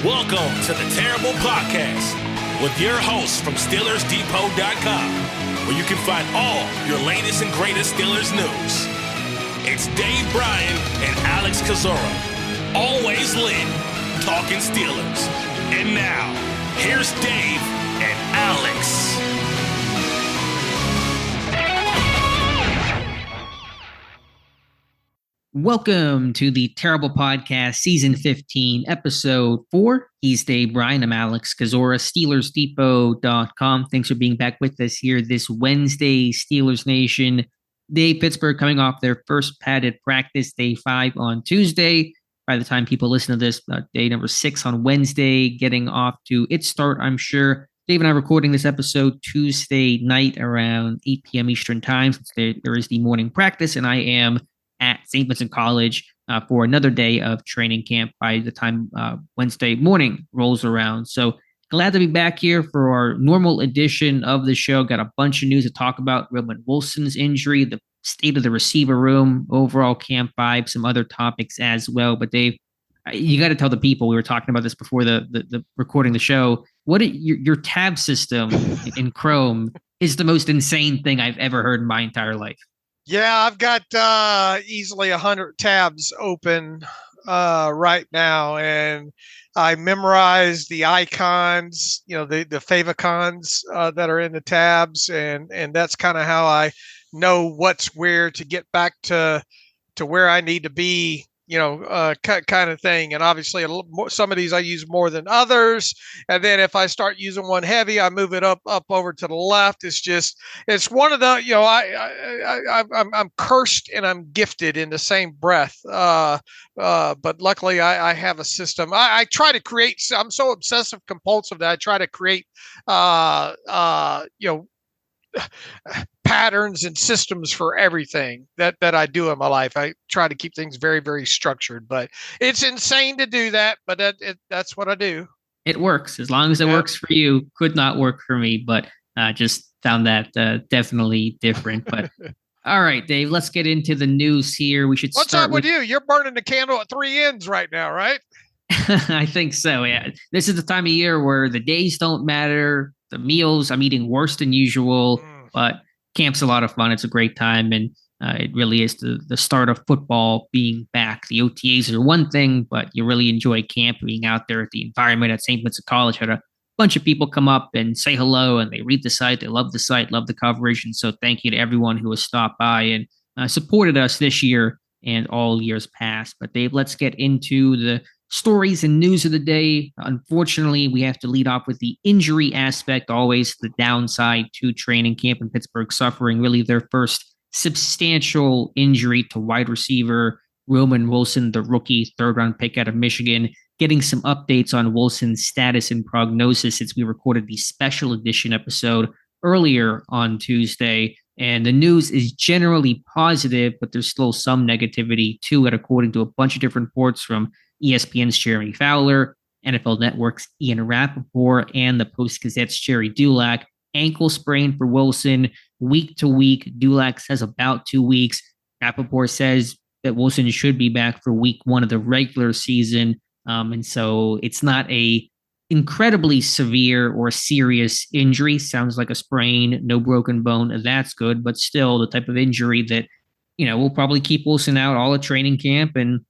Welcome to the Terrible Podcast with your hosts from SteelersDepot.com, where you can find all your latest and greatest Steelers news. It's Dave Bryan and Alex Kozora, always lit, talking Steelers. And now, here's Dave and Alex. Welcome to the Terrible Podcast, Season 15, Episode 4. He's Dave Bryan. I'm Alex Kozora, SteelersDepot.com. Thanks for being back with us here this Wednesday, Steelers Nation. Pittsburgh coming off their first padded practice, day 5 on Tuesday. By the time people listen to this, day number 6 on Wednesday, getting off to its start, I'm sure. Dave and I are recording this episode Tuesday night around 8 p.m. Eastern Time. Since there is the morning practice, and I am at St. Vincent College for another day of training camp by the time Wednesday morning rolls around. So glad to be back here for our normal edition of the show. Got a bunch of news to talk about. Roman Wilson's injury, the state of the receiver room, overall camp vibe, some other topics as well. But Dave, you got to tell the people, we were talking about this before the recording the show, your tab system in Chrome is the most insane thing I've ever heard in my entire life. Yeah, I've got easily 100 tabs open right now, and I memorized the icons, the favicons that are in the tabs, and that's kind of how I know what's where to get back to where I need to be, kind of thing. And obviously, some of these I use more than others. And then if I start using one heavy, I move it up over to the left. It's one of the, I'm cursed and I'm gifted in the same breath. But luckily, I have a system. I try to create. I'm so obsessive compulsive that I try to create, patterns and systems for everything that I do in my life. I try to keep things very, very structured, but it's insane to do that. But that's what I do. It works as long as it works for you. Could not work for me, but just found that definitely different. But all right, Dave, let's get into the news here. We should. What's up with you? You're burning the candle at 3 ends right now, right? I think so. Yeah, this is the time of year where the days don't matter. The meals, I'm eating worse than usual, but camp's a lot of fun. It's a great time, and it really is the start of football being back. The OTAs are one thing, but you really enjoy camp, being out there at the environment at St. Vincent College. Had a bunch of people come up and say hello, and they read the site. They love the site, love the coverage, and so thank you to everyone who has stopped by and supported us this year and all years past. But Dave, let's get into the stories and news of the day. Unfortunately, we have to lead off with the injury aspect, always the downside to training camp, and Pittsburgh suffering really their first substantial injury to wide receiver Roman Wilson, the rookie third-round pick out of Michigan. Getting some updates on Wilson's status and prognosis since we recorded the special edition episode earlier on Tuesday. And the news is generally positive, but there's still some negativity to it, according to a bunch of different reports from ESPN's Jeremy Fowler, NFL Network's Ian Rappaport, and the Post-Gazette's Jerry Dulac. Ankle sprain for Wilson, week to week. Dulac says about 2 weeks. Rappaport says that Wilson should be back for week 1 of the regular season. And so it's not a incredibly severe or serious injury. Sounds like a sprain, no broken bone. That's good, but still the type of injury that, will probably keep Wilson out all of training camp, and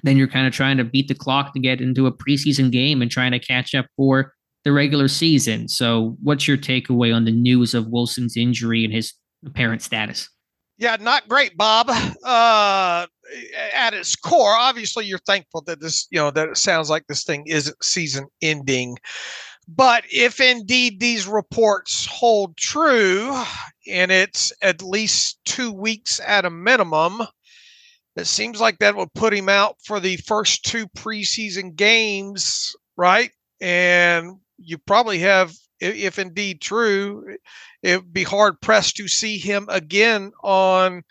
then you're kind of trying to beat the clock to get into a preseason game and trying to catch up for the regular season. So what's your takeaway on the news of Wilson's injury and his apparent status? Yeah, not great, Bob. At its core, obviously you're thankful that this, that it sounds like this thing isn't season ending. But if indeed these reports hold true, and it's at least 2 weeks at a minimum, it seems like that would put him out for the first 2 preseason games, right? And you probably have, if indeed true, it would be hard pressed to see him again on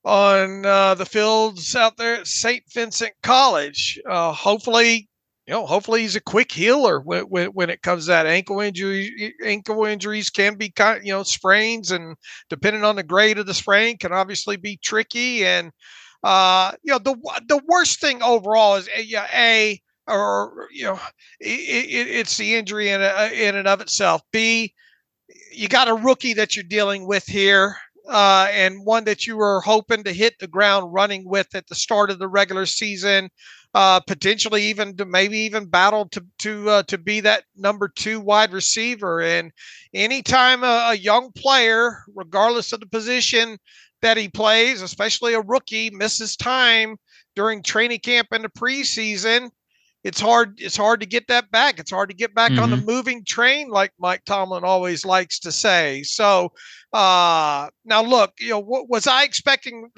the fields out there at St. Vincent College. Hopefully he's a quick healer when it comes to that. Ankle injuries can be sprains, and depending on the grade of the sprain, can obviously be tricky. And the worst thing overall is or it's the injury in and of itself. B, you got a rookie that you're dealing with here, and one that you were hoping to hit the ground running with at the start of the regular season, potentially even to maybe even battle to be that number 2 wide receiver. And anytime a young player, regardless of the position that he plays, especially a rookie, misses time during training camp and the preseason, it's hard to get that back. It's hard to get back on the moving train, like Mike Tomlin always likes to say. So now look, was I expecting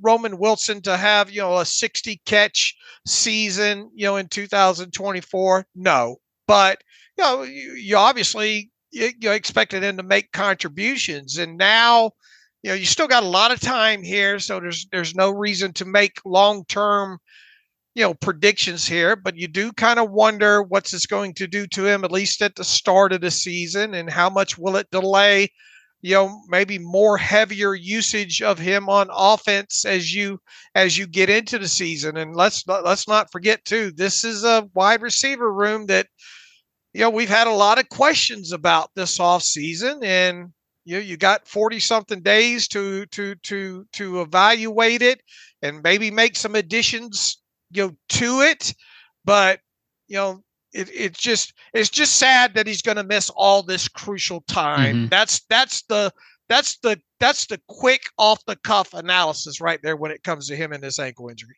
Roman Wilson to have, a 60 catch season, in 2024? No, but you obviously you expected him to make contributions, and now you still got a lot of time here, so there's no reason to make long-term predictions here, but you do kind of wonder what's this going to do to him, at least at the start of the season, and how much will it delay, maybe more heavier usage of him on offense as you get into the season. And let's not forget too, this is a wide receiver room that, we've had a lot of questions about this off season, and you got 40 something days to evaluate it and maybe make some additions to it. But it's just sad that he's going to miss all this crucial time. That's the quick off the cuff analysis right there when it comes to him and this ankle injury.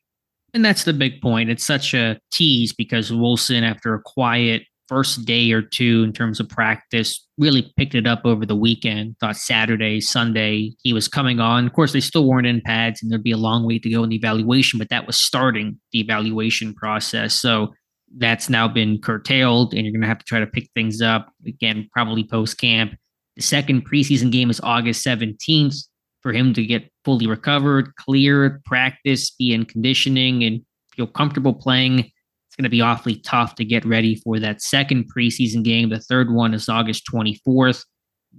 And that's the big point. It's such a tease because Wilson, after a quiet first day or two in terms of practice, really picked it up over the weekend. Thought Saturday, Sunday, he was coming on. Of course, they still weren't in pads and there'd be a long way to go in the evaluation, but that was starting the evaluation process. So that's now been curtailed, and you're going to have to try to pick things up again, probably post camp. The second preseason game is August 17th for him to get fully recovered, cleared, practice, be in conditioning, and feel comfortable playing. It's going to be awfully tough to get ready for that second preseason game. The third one is August 24th.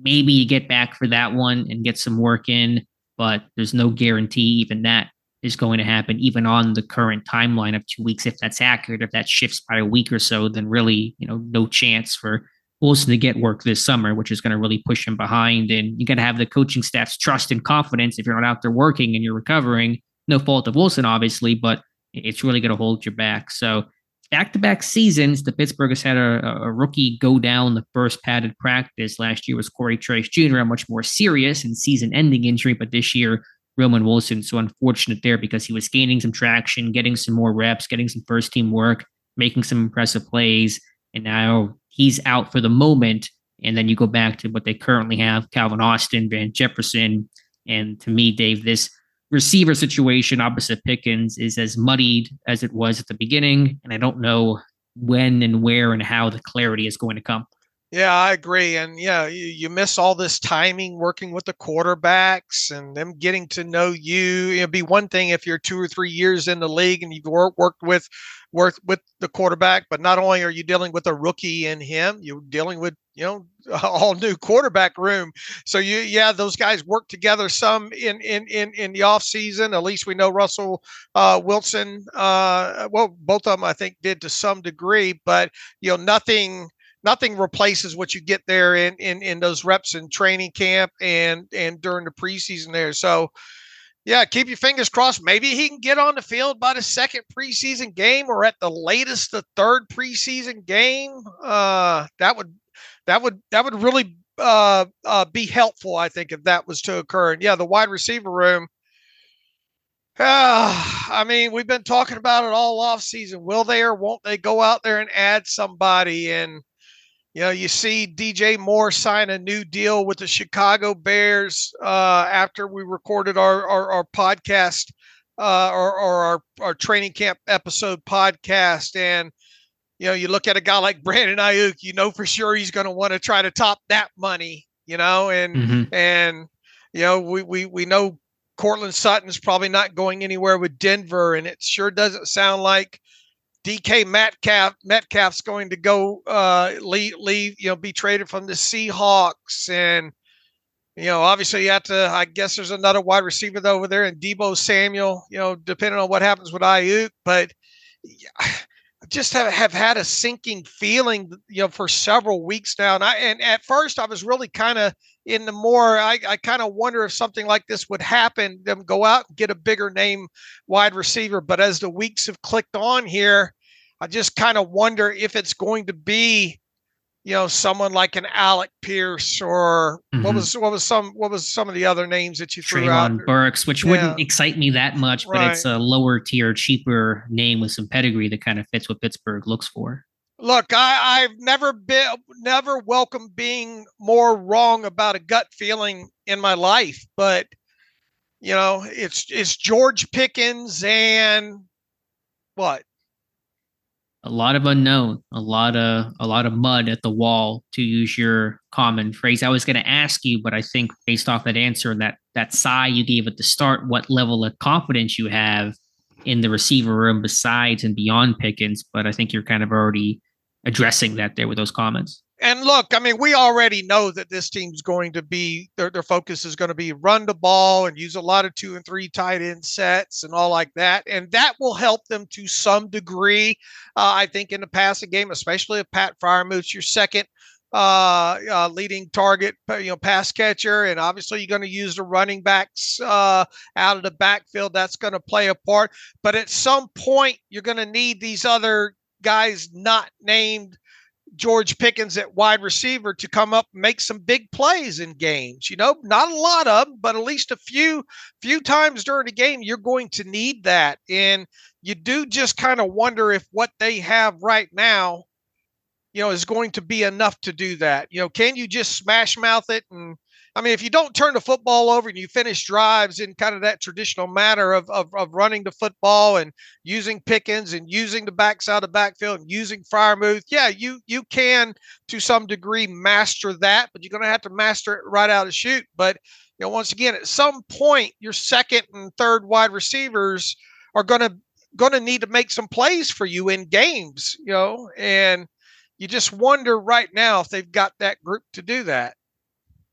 Maybe you get back for that one and get some work in, but there's no guarantee even that is going to happen, even on the current timeline of 2 weeks. If that's accurate, if that shifts by a week or so, then really, no chance for Wilson to get work this summer, which is going to really push him behind. And you got to have the coaching staff's trust and confidence if you're not out there working and you're recovering. No fault of Wilson, obviously, but it's really going to hold you back. So back-to-back seasons, the Pittsburgh has had a rookie go down the first padded practice. Last year was Corey Trice Jr., a much more serious and season-ending injury, but this year, Roman Wilson, so unfortunate there because he was gaining some traction, getting some more reps, getting some first-team work, making some impressive plays, and now he's out for the moment. And then you go back to what they currently have, Calvin Austin, Van Jefferson, and to me, Dave, this receiver situation opposite Pickens is as muddied as it was at the beginning, and I don't know when and where and how the clarity is going to come. Yeah, I agree. And you miss all this timing working with the quarterbacks and them getting to know you. It'd be one thing if you're 2 or 3 years in the league and you've worked with the quarterback, but not only are you dealing with a rookie in him, you're dealing with, a whole new quarterback room. So those guys work together some in the off season. At least we know Russell Wilson, both of them I think did to some degree, but nothing replaces what you get there in those reps in training camp and during the preseason there. So keep your fingers crossed. Maybe he can get on the field by the second preseason game, or at the latest the third preseason game. That would really be helpful, I think, if that was to occur. And the wide receiver room. We've been talking about it all off season. Will they or won't they go out there and add somebody? And you see DJ Moore sign a new deal with the Chicago Bears after we recorded our podcast or our training camp episode podcast. And, you look at a guy like Brandon Ayuk, for sure he's going to want to try to top that money, and we know Cortland Sutton's probably not going anywhere with Denver, and it sure doesn't sound like DK Metcalf's going to go leave, be traded from the Seahawks. And, obviously you have to, I guess there's another wide receiver over there, and Deebo Samuel, depending on what happens with Ayuk. But just have had a sinking feeling, for several weeks now. And at first I was really kind of in the more, I kind of wonder if something like this would happen, them go out and get a bigger name wide receiver. But as the weeks have clicked on here, I just kind of wonder if it's going to be, someone like an Alec Pierce or what was some of the other names that you threw out? Treylon Burks, which wouldn't excite me that much, but it's a lower tier, cheaper name with some pedigree that kind of fits what Pittsburgh looks for. Look, I've never welcomed being more wrong about a gut feeling in my life, but it's George Pickens and what? A lot of unknown, a lot of mud at the wall, to use your common phrase. I was going to ask you, but I think based off that answer and that sigh you gave at the start, what level of confidence you have in the receiver room besides and beyond Pickens. But I think you're kind of already addressing that there with those comments. And look, I mean, we already know that this team's going to be, their focus is going to be run the ball and use a lot of 2 and 3 tight end sets and all like that. And that will help them to some degree, I think, in the passing game, especially if Pat Freiermuth's your second leading target, pass catcher. And obviously you're going to use the running backs out of the backfield. That's going to play a part. But at some point, you're going to need these other guys not named George Pickens at wide receiver to come up and make some big plays in games. Not a lot of them, but at least a few times during the game, you're going to need that. And you do just kind of wonder if what they have right now, is going to be enough to do that. Can you just smash mouth it? And I mean, if you don't turn the football over and you finish drives in kind of that traditional manner of running the football and using Pickens and using the backside of the backfield and using Freiermuth, yeah, you can to some degree master that, but you're going to have to master it right out of the chute. But once again, at some point, your second and third wide receivers are going to need to make some plays for you in games, and you just wonder right now if they've got that group to do that.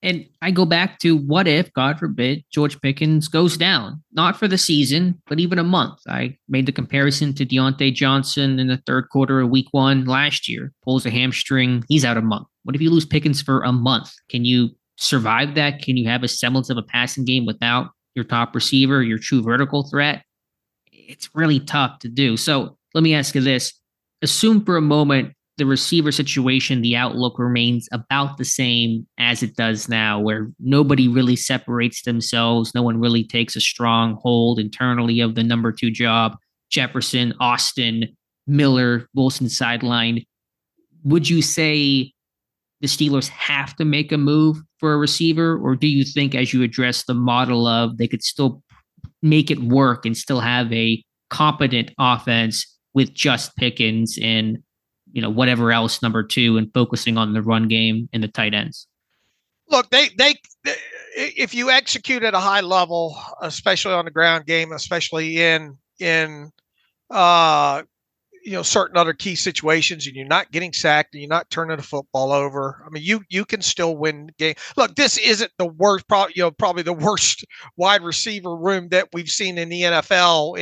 And I go back to what if, God forbid, George Pickens goes down, not for the season, but even a month. I made the comparison to Deontay Johnson in the third quarter of week 1 last year, pulls a hamstring. He's out a month. What if you lose Pickens for a month? Can you survive that? Can you have a semblance of a passing game without your top receiver, your true vertical threat? It's really tough to do. So let me ask you this. Assume for a moment the receiver situation, the outlook remains about the same as it does now, where nobody really separates themselves. No one really takes a strong hold internally of the number 2 job. Jefferson, Austin, Miller, Wilson sideline. Would you say the Steelers have to make a move for a receiver? Or do you think, as you address the model of they could still make it work and still have a competent offense with just Pickens and whatever else, number 2, and focusing on the run game and the tight ends? Look, they if you execute at a high level, especially on the ground game, especially in certain other key situations, and you're not getting sacked and you're not turning the football over, I mean, you can still win the game. Look, this isn't the worst, probably the worst wide receiver room that we've seen in the NFL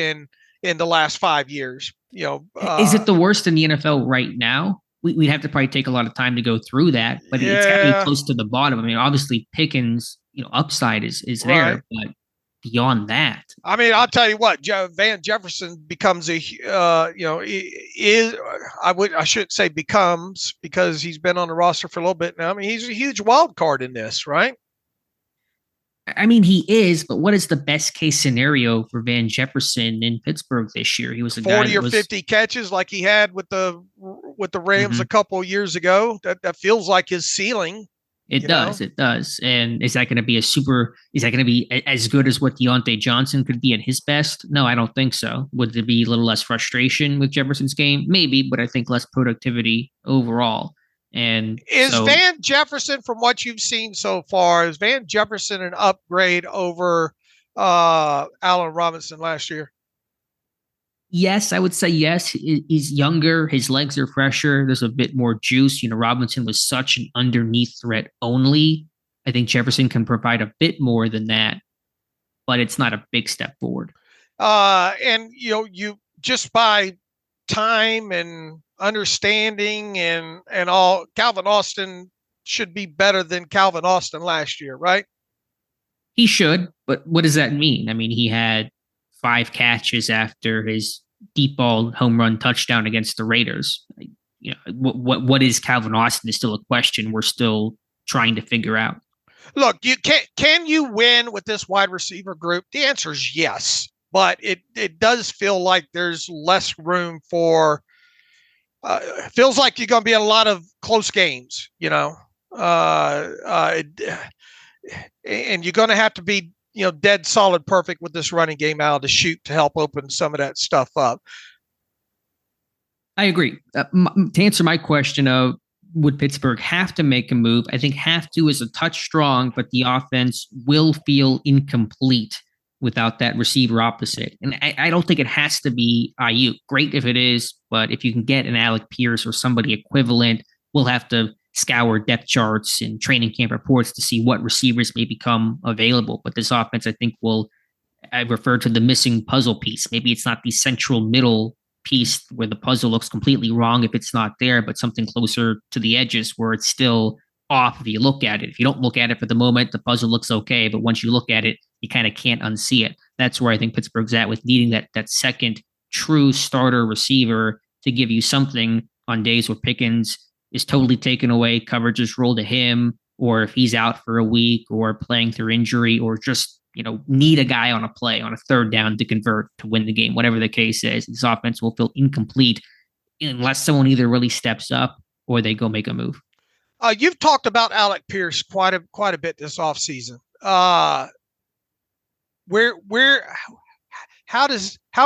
in the last 5 years. Is it the worst in the NFL right now? We'd have to probably take a lot of time to go through that, but it's got to be close to the bottom. I mean, obviously Pickens, upside is there, right, but beyond that, I mean, I'll tell you what, Van Jefferson becomes I shouldn't say becomes, because he's been on the roster for a little bit now. I mean, he's a huge wild card in this, right? I mean, he is, but what is the best case scenario for Van Jefferson in Pittsburgh this year? He was a 40 or 50 catches like he had with the Rams a couple of years ago. That feels like his ceiling. It does. And is that going to be as good as what Deontay Johnson could be at his best? No, I don't think so. Would there be a little less frustration with Jefferson's game? Maybe, but I think less productivity overall. And Van Jefferson, from what you've seen so far, is Van Jefferson an upgrade over Allen Robinson last year? Yes, I would say yes. He's younger. His legs are fresher. There's a bit more juice. Robinson was such an underneath threat only. I think Jefferson can provide a bit more than that, but it's not a big step forward. And you just by time and understanding and all, Calvin Austin should be better than Calvin Austin last year, right? He should, but what does that mean? I mean, he had 5 catches after his deep ball home run touchdown against the Raiders. You know, what is Calvin Austin is still a question we're still trying to figure out. Look, you can you win with this wide receiver group? The answer is yes, but it does feel like there's less room for. It feels like you're going to be in a lot of close games, you know, and you're going to have to be, you know, dead solid perfect with this running game out to shoot to help open some of that stuff up. I agree. To answer my question of would Pittsburgh have to make a move, I think have to is a touch strong, but the offense will feel incomplete without that receiver opposite. And I don't think it has to be IU. Great if it is, but if you can get an Alec Pierce or somebody equivalent, we'll have to scour depth charts and training camp reports to see what receivers may become available. But this offense, I think, I refer to the missing puzzle piece. Maybe it's not the central middle piece where the puzzle looks completely wrong if it's not there, but something closer to the edges where it's still off if you look at it. If you don't look at it for the moment, the puzzle looks okay, but once you look at it, you kind of can't unsee it. That's where I think Pittsburgh's at with needing that second true starter receiver to give you something on days where Pickens is totally taken away, coverage is rolled to him, or if he's out for a week or playing through injury or just, you know, need a guy on a play on a third down to convert to win the game, whatever the case is. This offense will feel incomplete unless someone either really steps up or they go make a move. You've talked about Alec Pierce quite a bit this offseason. How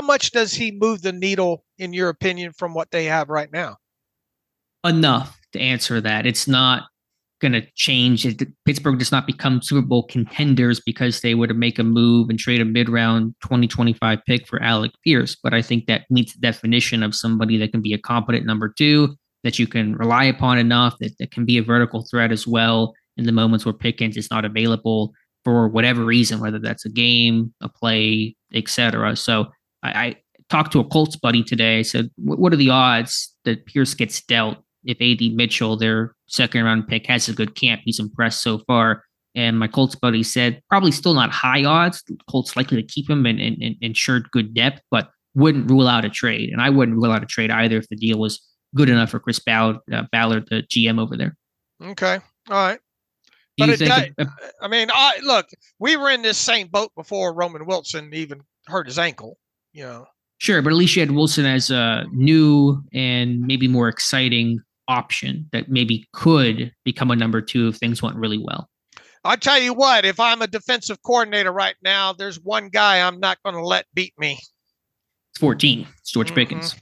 much does he move the needle in your opinion from what they have right now? Enough to answer that. It's not going to change. Pittsburgh does not become Super Bowl contenders because they were to make a move and trade a mid-round 2025 pick for Alec Pierce. But I think that meets the definition of somebody that can be a competent number 2, that you can rely upon enough, that can be a vertical threat as well in the moments where Pickens is not available for whatever reason, whether that's a game, a play, etc. So I talked to a Colts buddy today. I said, what are the odds that Pierce gets dealt if A.D. Mitchell, their second-round pick, has a good camp? He's impressed so far. And my Colts buddy said probably still not high odds. Colts likely to keep him and ensured good depth, but wouldn't rule out a trade. And I wouldn't rule out a trade either if the deal was good enough for Chris Ballard, the GM over there. Okay. All right. But look, we were in this same boat before Roman Wilson even hurt his ankle, you know. Sure, but at least you had Wilson as a new and maybe more exciting option that maybe could become a number 2 if things went really well. I'll tell you what, if I'm a defensive coordinator right now, there's one guy I'm not going to let beat me. It's 14. It's George Pickens.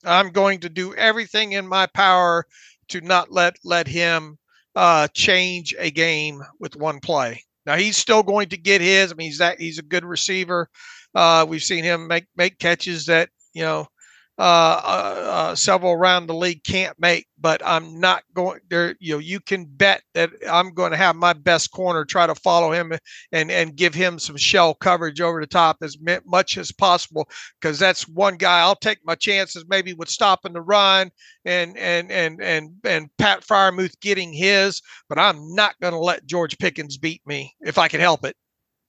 I'm going to do everything in my power to not let him change a game with one play. Now he's still going to get his. I mean, he's a good receiver. We've seen him make catches that, you know, several around the league can't make, but I'm not going there. You know, you can bet that I'm going to have my best corner try to follow him and give him some shell coverage over the top as much as possible, because that's one guy I'll take my chances maybe with stopping the run and Pat Freiermuth getting his, but I'm not going to let George Pickens beat me if I can help it.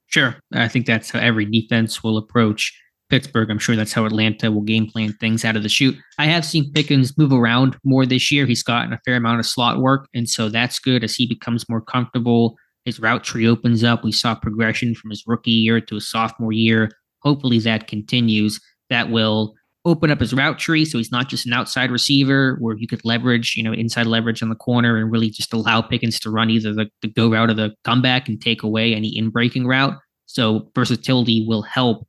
Sure. I think that's how every defense will approach Pittsburgh. I'm sure that's how Atlanta will game plan things out of the chute. I have seen Pickens move around more this year. He's gotten a fair amount of slot work, and so that's good as he becomes more comfortable. His route tree opens up. We saw progression from his rookie year to his sophomore year. Hopefully that continues. That will open up his route tree so he's not just an outside receiver where you could leverage, you know, inside leverage on the corner and really just allow Pickens to run either the go route or the comeback and take away any in-breaking route. So versatility will help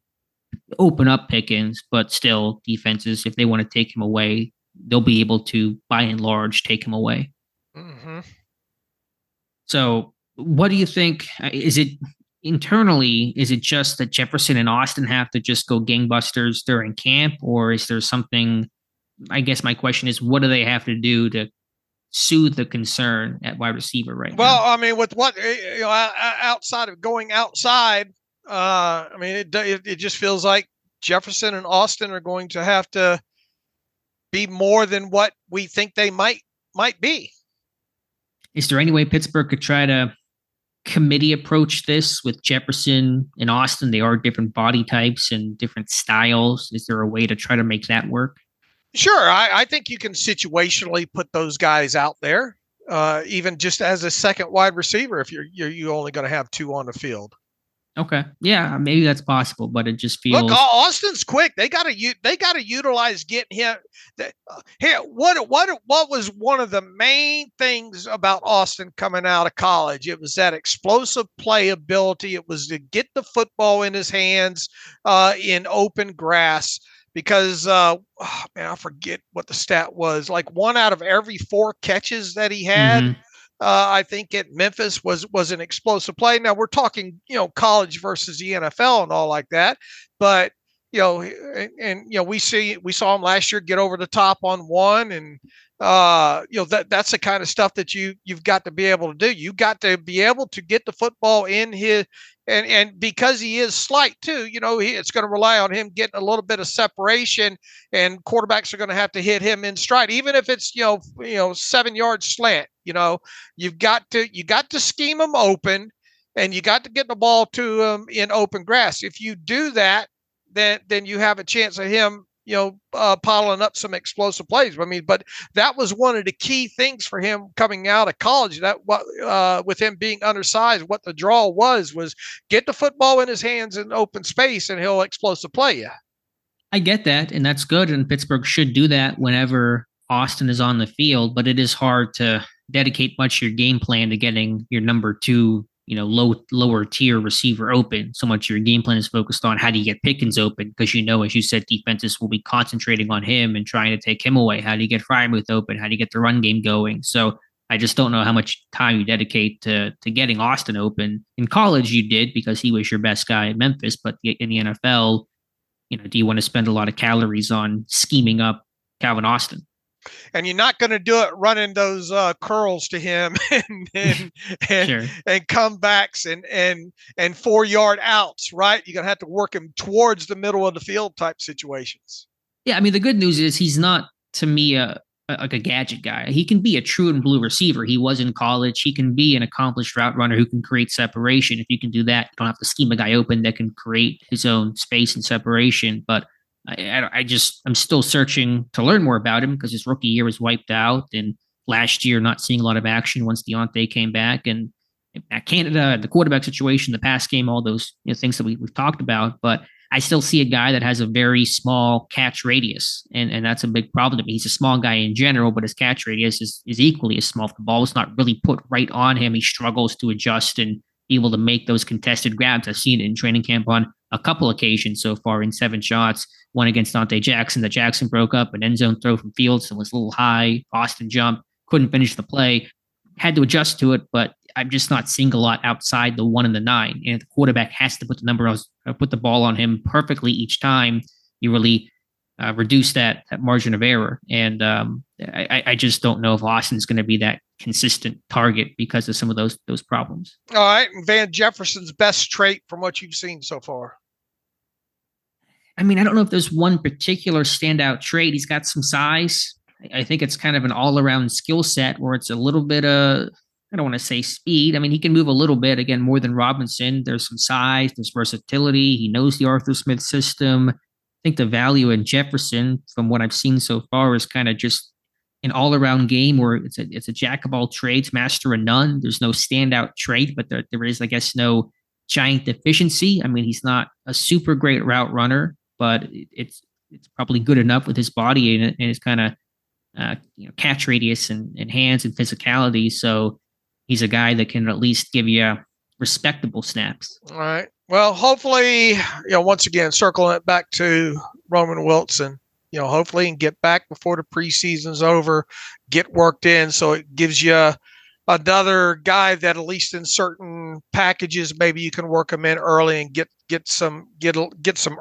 open up Pickens, but still defenses, if they want to take him away, they'll be able to, by and large, take him away. Mm-hmm. So what do you think? Is it internally, is it just that Jefferson and Austin have to just go gangbusters during camp, or is there something? I guess my question is, what do they have to do to soothe the concern at wide receiver right now? Well, I mean, with what, you know, outside of going outside, I mean, it just feels like Jefferson and Austin are going to have to be more than what we think they might be. Is there any way Pittsburgh could try to committee approach this with Jefferson and Austin? They are different body types and different styles. Is there a way to try to make that work? Sure. I think you can situationally put those guys out there, even just as a second wide receiver, if you're only going to have two on the field. Okay. Yeah, maybe that's possible, but it just feels. Look, Austin's quick. They got to utilize getting him. Here, what was one of the main things about Austin coming out of college? It was that explosive play ability. It was to get the football in his hands in open grass. Because man, I forget what the stat was. Like 1 out of every 4 catches that he had. Mm-hmm. I think at Memphis was an explosive play. Now we're talking, college versus the NFL and all like that, but we saw him last year get over the top on one, and that's the kind of stuff that you've got to be able to do. You got to be able to get the football in his, and because he is slight too, it's going to rely on him getting a little bit of separation, and quarterbacks are going to have to hit him in stride, even if it's 7-yard slant. You've got to scheme him open, and you got to get the ball to him in open grass. If you do that, then you have a chance of him, piling up some explosive plays. But that was one of the key things for him coming out of college. That with him being undersized, what the draw was get the football in his hands in open space, and he'll explosive play you. I get that, and that's good. And Pittsburgh should do that whenever Austin is on the field. But it is hard to dedicate much of your game plan to getting your number 2, lower tier receiver open. So much of your game plan is focused on how do you get Pickens open, because as you said, defenses will be concentrating on him and trying to take him away. How do you get Freiermuth open? How do you get the run game going? So I just don't know how much time you dedicate to getting Austin open. In college, you did, because he was your best guy at Memphis, but in the NFL, do you want to spend a lot of calories on scheming up Calvin Austin? And you're not going to do it running those curls to him and sure. and comebacks and 4-yard outs, right? You're going to have to work him towards the middle of the field type situations. Yeah, the good news is he's not, to me, like a gadget guy. He can be a true and blue receiver. He was in college. He can be an accomplished route runner who can create separation. If you can do that, you don't have to scheme a guy open that can create his own space and separation. But I'm still searching to learn more about him, because his rookie year was wiped out, and last year not seeing a lot of action once Deontay came back, and at Canada, the quarterback situation, the pass game, all those things that we've talked about. But I still see a guy that has a very small catch radius, and that's a big problem to me. He's a small guy in general, but his catch radius is equally as small. If the ball is not really put right on him, he struggles to adjust and be able to make those contested grabs. I've seen it in training camp on a couple occasions so far in 7 shots. One against Dante Jackson that Jackson broke up, an end zone throw from Fields, and was a little high. Austin jumped, couldn't finish the play, had to adjust to it, but I'm just not seeing a lot outside the 1 and the 9. And if the quarterback has to put the ball on him perfectly each time, you really reduce that margin of error. And I just don't know if Austin's going to be that consistent target because of some of those problems. All right. Van Jefferson's best trait from what you've seen so far? I don't know if there's one particular standout trait. He's got some size. I think it's kind of an all-around skill set where it's a little bit of, I don't want to say speed. He can move a little bit, again, more than Robinson. There's some size, there's versatility. He knows the Arthur Smith system. I think the value in Jefferson, from what I've seen so far, is kind of just an all-around game where it's a jack of all trades, master of none. There's no standout trait, but there is, I guess, no giant deficiency. He's not a super great route runner, but it's probably good enough with his body and his kind of catch radius and hands and physicality. So he's a guy that can at least give you respectable snaps. All right. Well, hopefully, once again, circling it back to Roman Wilson, hopefully he can get back before the preseason's over, get worked in. So it gives you another guy that at least in certain packages, maybe you can work him in early and get some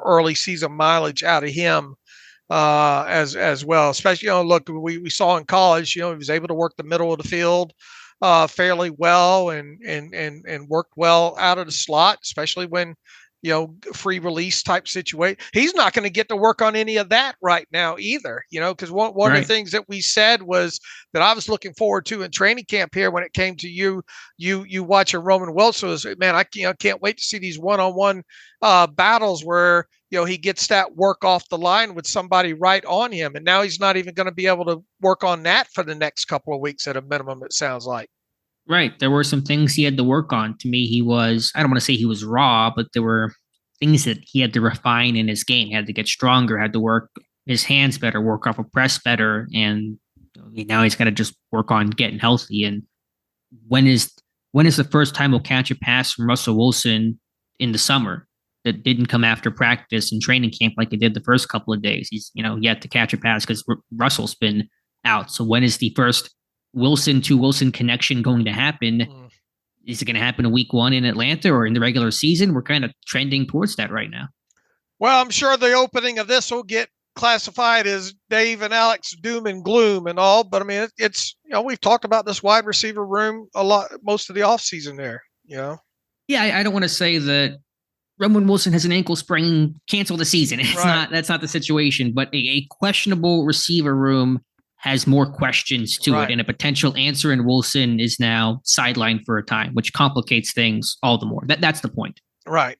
early season mileage out of him as well. Especially, look, we saw in college, he was able to work the middle of the field fairly well and worked well out of the slot, especially when free release type situation. He's not going to get to work on any of that right now either, because one of the things that we said was that I was looking forward to in training camp here when it came to you watching Roman Wilson was, man, I can't wait to see these one-on-one battles where, he gets that work off the line with somebody right on him. And now he's not even going to be able to work on that for the next couple of weeks at a minimum, it sounds like. Right. There were some things he had to work on. To me, I don't want to say he was raw, but there were things that he had to refine in his game. He had to get stronger, had to work his hands better, work off a press better. And now he's got to just work on getting healthy. And when is the first time we'll catch a pass from Russell Wilson in the summer that didn't come after practice and training camp like it did the first couple of days? He's, yet to catch a pass because Russell's been out. So when is the first Wilson to Wilson connection going to happen? Is it going to happen in week 1 in Atlanta or in the regular season? We're kind of trending towards that right now. Well, I'm sure the opening of this will get classified as Dave and Alex doom and gloom and all, but I mean, it's, we've talked about this wide receiver room a lot, most of the offseason there, Yeah, I don't want to say that Roman Wilson has an ankle sprain, cancel the season. That's not the situation, but a questionable receiver room has more questions to it, and a potential answer in Wilson is now sidelined for a time, which complicates things all the more. That's the point. Right.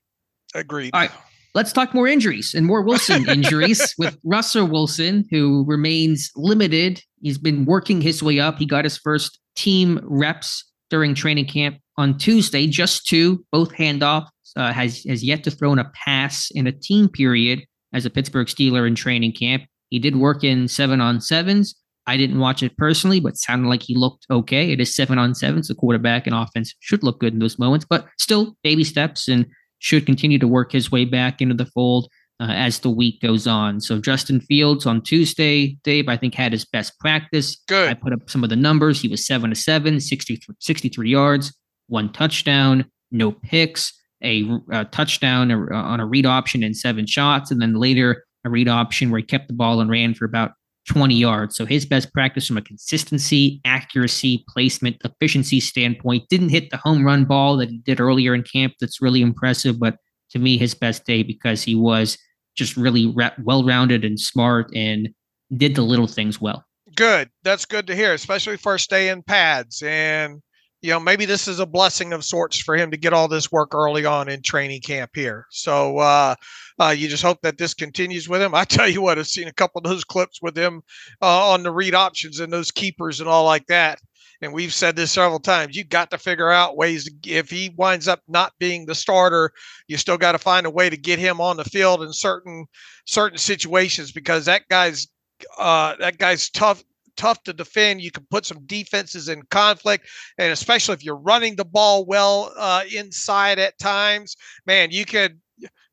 Agreed. All right. Let's talk more injuries and more Wilson injuries with Russell Wilson, who remains limited. He's been working his way up. He got his first team reps during training camp on Tuesday, just 2, both handoffs. Has yet to throw in a pass in a team period as a Pittsburgh Steeler in training camp. He did work in 7-on-7s. I didn't watch it personally, but sounded like he looked okay. It is 7-on-7s. The quarterback and offense should look good in those moments, but still baby steps and should continue to work his way back into the fold as the week goes on. So Justin Fields on Tuesday, Dave, I think had his best practice. Good. I put up some of the numbers. He was 7-7, 63 yards, 1 touchdown, no picks, a touchdown on a read option and 7 shots, and then later a read option where he kept the ball and ran for about 20 yards. So his best practice from a consistency, accuracy, placement, efficiency standpoint. Didn't hit the home run ball that he did earlier in camp. That's really impressive. But to me, his best day because he was just really well-rounded and smart and did the little things well. Good. That's good to hear, especially first day in pads. And, maybe this is a blessing of sorts for him to get all this work early on in training camp here. So you just hope that this continues with him. I tell you what, I've seen a couple of those clips with him on the read options and those keepers and all like that. And we've said this several times. You've got to figure out ways if he winds up not being the starter, you still got to find a way to get him on the field in certain situations, because that guy's tough to defend. You can put some defenses in conflict, and especially if you're running the ball well inside at times, man, you could.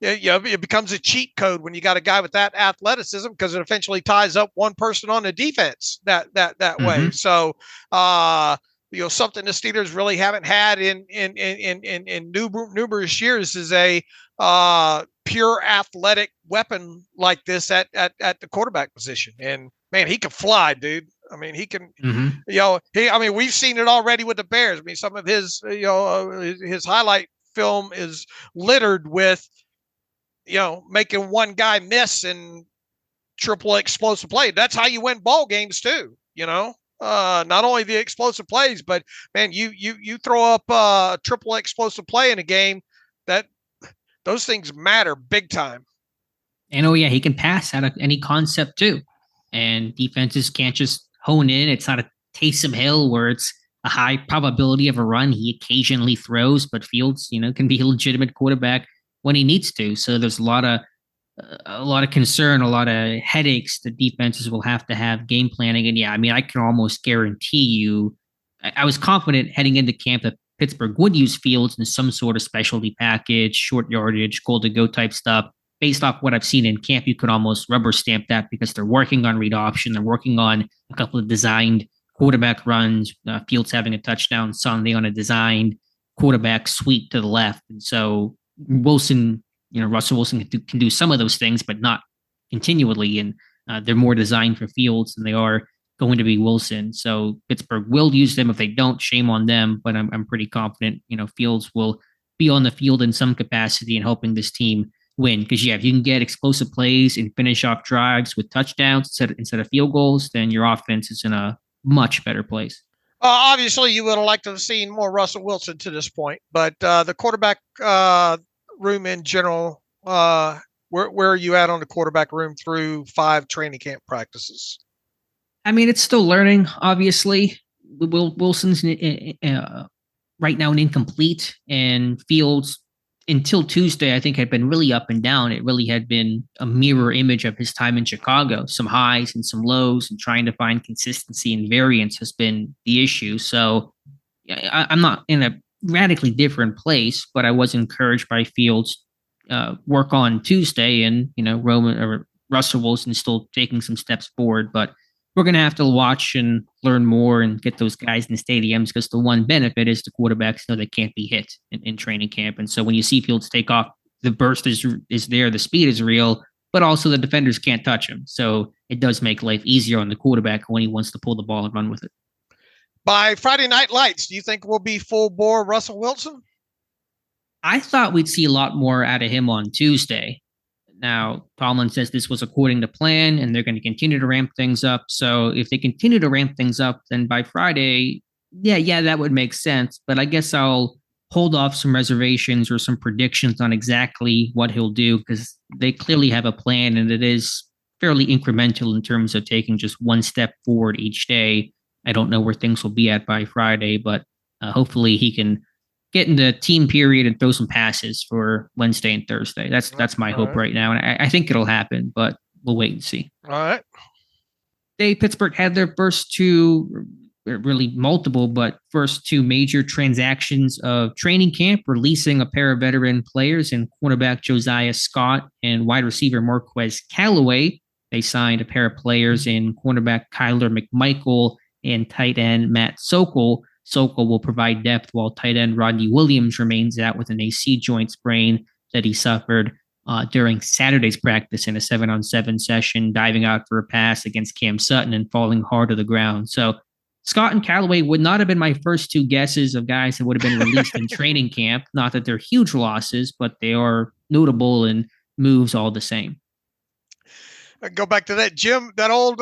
It becomes a cheat code when you got a guy with that athleticism, because it eventually ties up one person on the defense that way. So, something the Steelers really haven't had in numerous years is a pure athletic weapon like this at the quarterback position. And man, he can fly, dude. I mean, he can, we've seen it already with the Bears. I mean, some of his, his highlight film is littered with, making one guy miss and triple explosive play. That's how you win ball games too. Not only the explosive plays, but man, you throw up a triple explosive play in a game, that those things matter big time. And he can pass out of any concept too. And defenses can't just hone in. It's not a Taysom Hill where it's a high probability of a run. He occasionally throws, but Fields, can be a legitimate quarterback when he needs to. So there's a lot of concern, a lot of headaches that defenses will have to have game planning. And I can almost guarantee you, I was confident heading into camp that Pittsburgh would use Fields in some sort of specialty package, short yardage, goal to go type stuff. Based off what I've seen in camp, you could almost rubber stamp that, because they're working on read option. They're working on a couple of designed quarterback runs, Fields having a touchdown Sunday on a designed quarterback sweep to the left. And so Wilson, Russell Wilson can do some of those things, but not continually. And they're more designed for Fields than they are going to be Wilson. So Pittsburgh will use them. If they don't, shame on them. But I'm pretty confident, Fields will be on the field in some capacity and helping this team win. Because if you can get explosive plays and finish off drives with touchdowns instead of field goals, then your offense is in a much better place. Obviously, you would have liked to have seen more Russell Wilson to this point, but the quarterback room in general, where are you at on the quarterback room through 5 training camp practices? I mean, it's still learning, obviously. Wilson's right now an incomplete, and Fields, until Tuesday, I think had been really up and down. It really had been a mirror image of his time in Chicago. Some highs and some lows, and trying to find consistency and variance has been the issue. So I'm not in a radically different place, but I was encouraged by Fields' work on Tuesday, and Russell Wilson still taking some steps forward. But we're going to have to watch and learn more and get those guys in the stadiums, because the one benefit is the quarterbacks know they can't be hit in training camp. And so when you see Fields take off, the burst is there, the speed is real, but also the defenders can't touch him. So it does make life easier on the quarterback when he wants to pull the ball and run with it. By Friday Night Lights, do you think we'll be full bore Russell Wilson? I thought we'd see a lot more out of him on Tuesday. Now, Tomlin says this was according to plan, and they're going to continue to ramp things up. So if they continue to ramp things up, then by Friday, yeah, that would make sense. But I guess I'll hold off some reservations or some predictions on exactly what he'll do, because they clearly have a plan, and it is fairly incremental in terms of taking just one step forward each day. I don't know where things will be at by Friday, but hopefully he can get in the team period and throw some passes for Wednesday and Thursday. That's my hope right now. And I think it'll happen, but we'll wait and see. All right. Pittsburgh had their first two, really multiple, but first two major transactions of training camp, releasing a pair of veteran players in cornerback Josiah Scott and wide receiver Marquez Callaway. They signed a pair of players in cornerback Kyler McMichael and tight end Matt Sokol. Sokol will provide depth, while tight end Rodney Williams remains out with an AC joint sprain that he suffered during Saturday's practice in a 7-on-7 session, diving out for a pass against Cam Sutton and falling hard to the ground. So Scott and Callaway would not have been my first two guesses of guys that would have been released in training camp. Not that they're huge losses, but they are notable and moves all the same. Go back to that old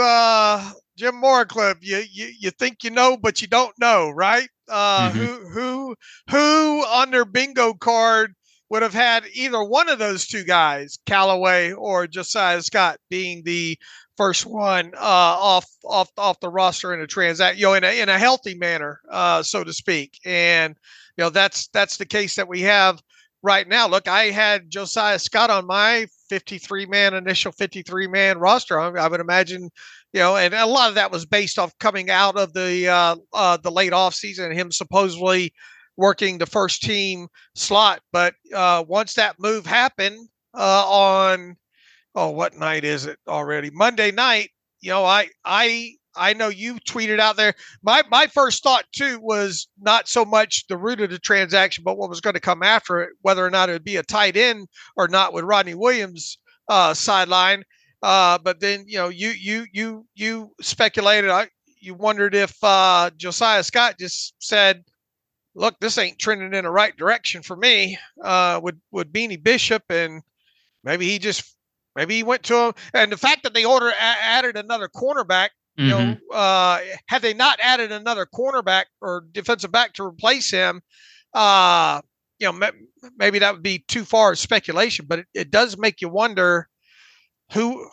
Jim Mora clip. You think you know, but you don't know, right? Who on their bingo card would have had either one of those two guys, Callaway or Josiah Scott, being the first one off the roster in a transaction, in a healthy manner, so to speak. And that's the case that we have right now. Look, I had Josiah Scott on my initial 53-man roster. I would imagine, and a lot of that was based off coming out of the late off season and him supposedly working the first team slot. But once that move happened on, what night is it already? Monday night. I know you tweeted out there. My first thought too was not so much the root of the transaction, but what was going to come after it, whether or not it would be a tight end or not with Rodney Williams sideline. But then you speculated. You wondered if Josiah Scott just said, "Look, this ain't trending in the right direction for me." With Beanie Bishop, and maybe he went to him. And the fact that they added another cornerback. Had they not added another cornerback or defensive back to replace him, maybe that would be too far speculation. But it does make you wonder who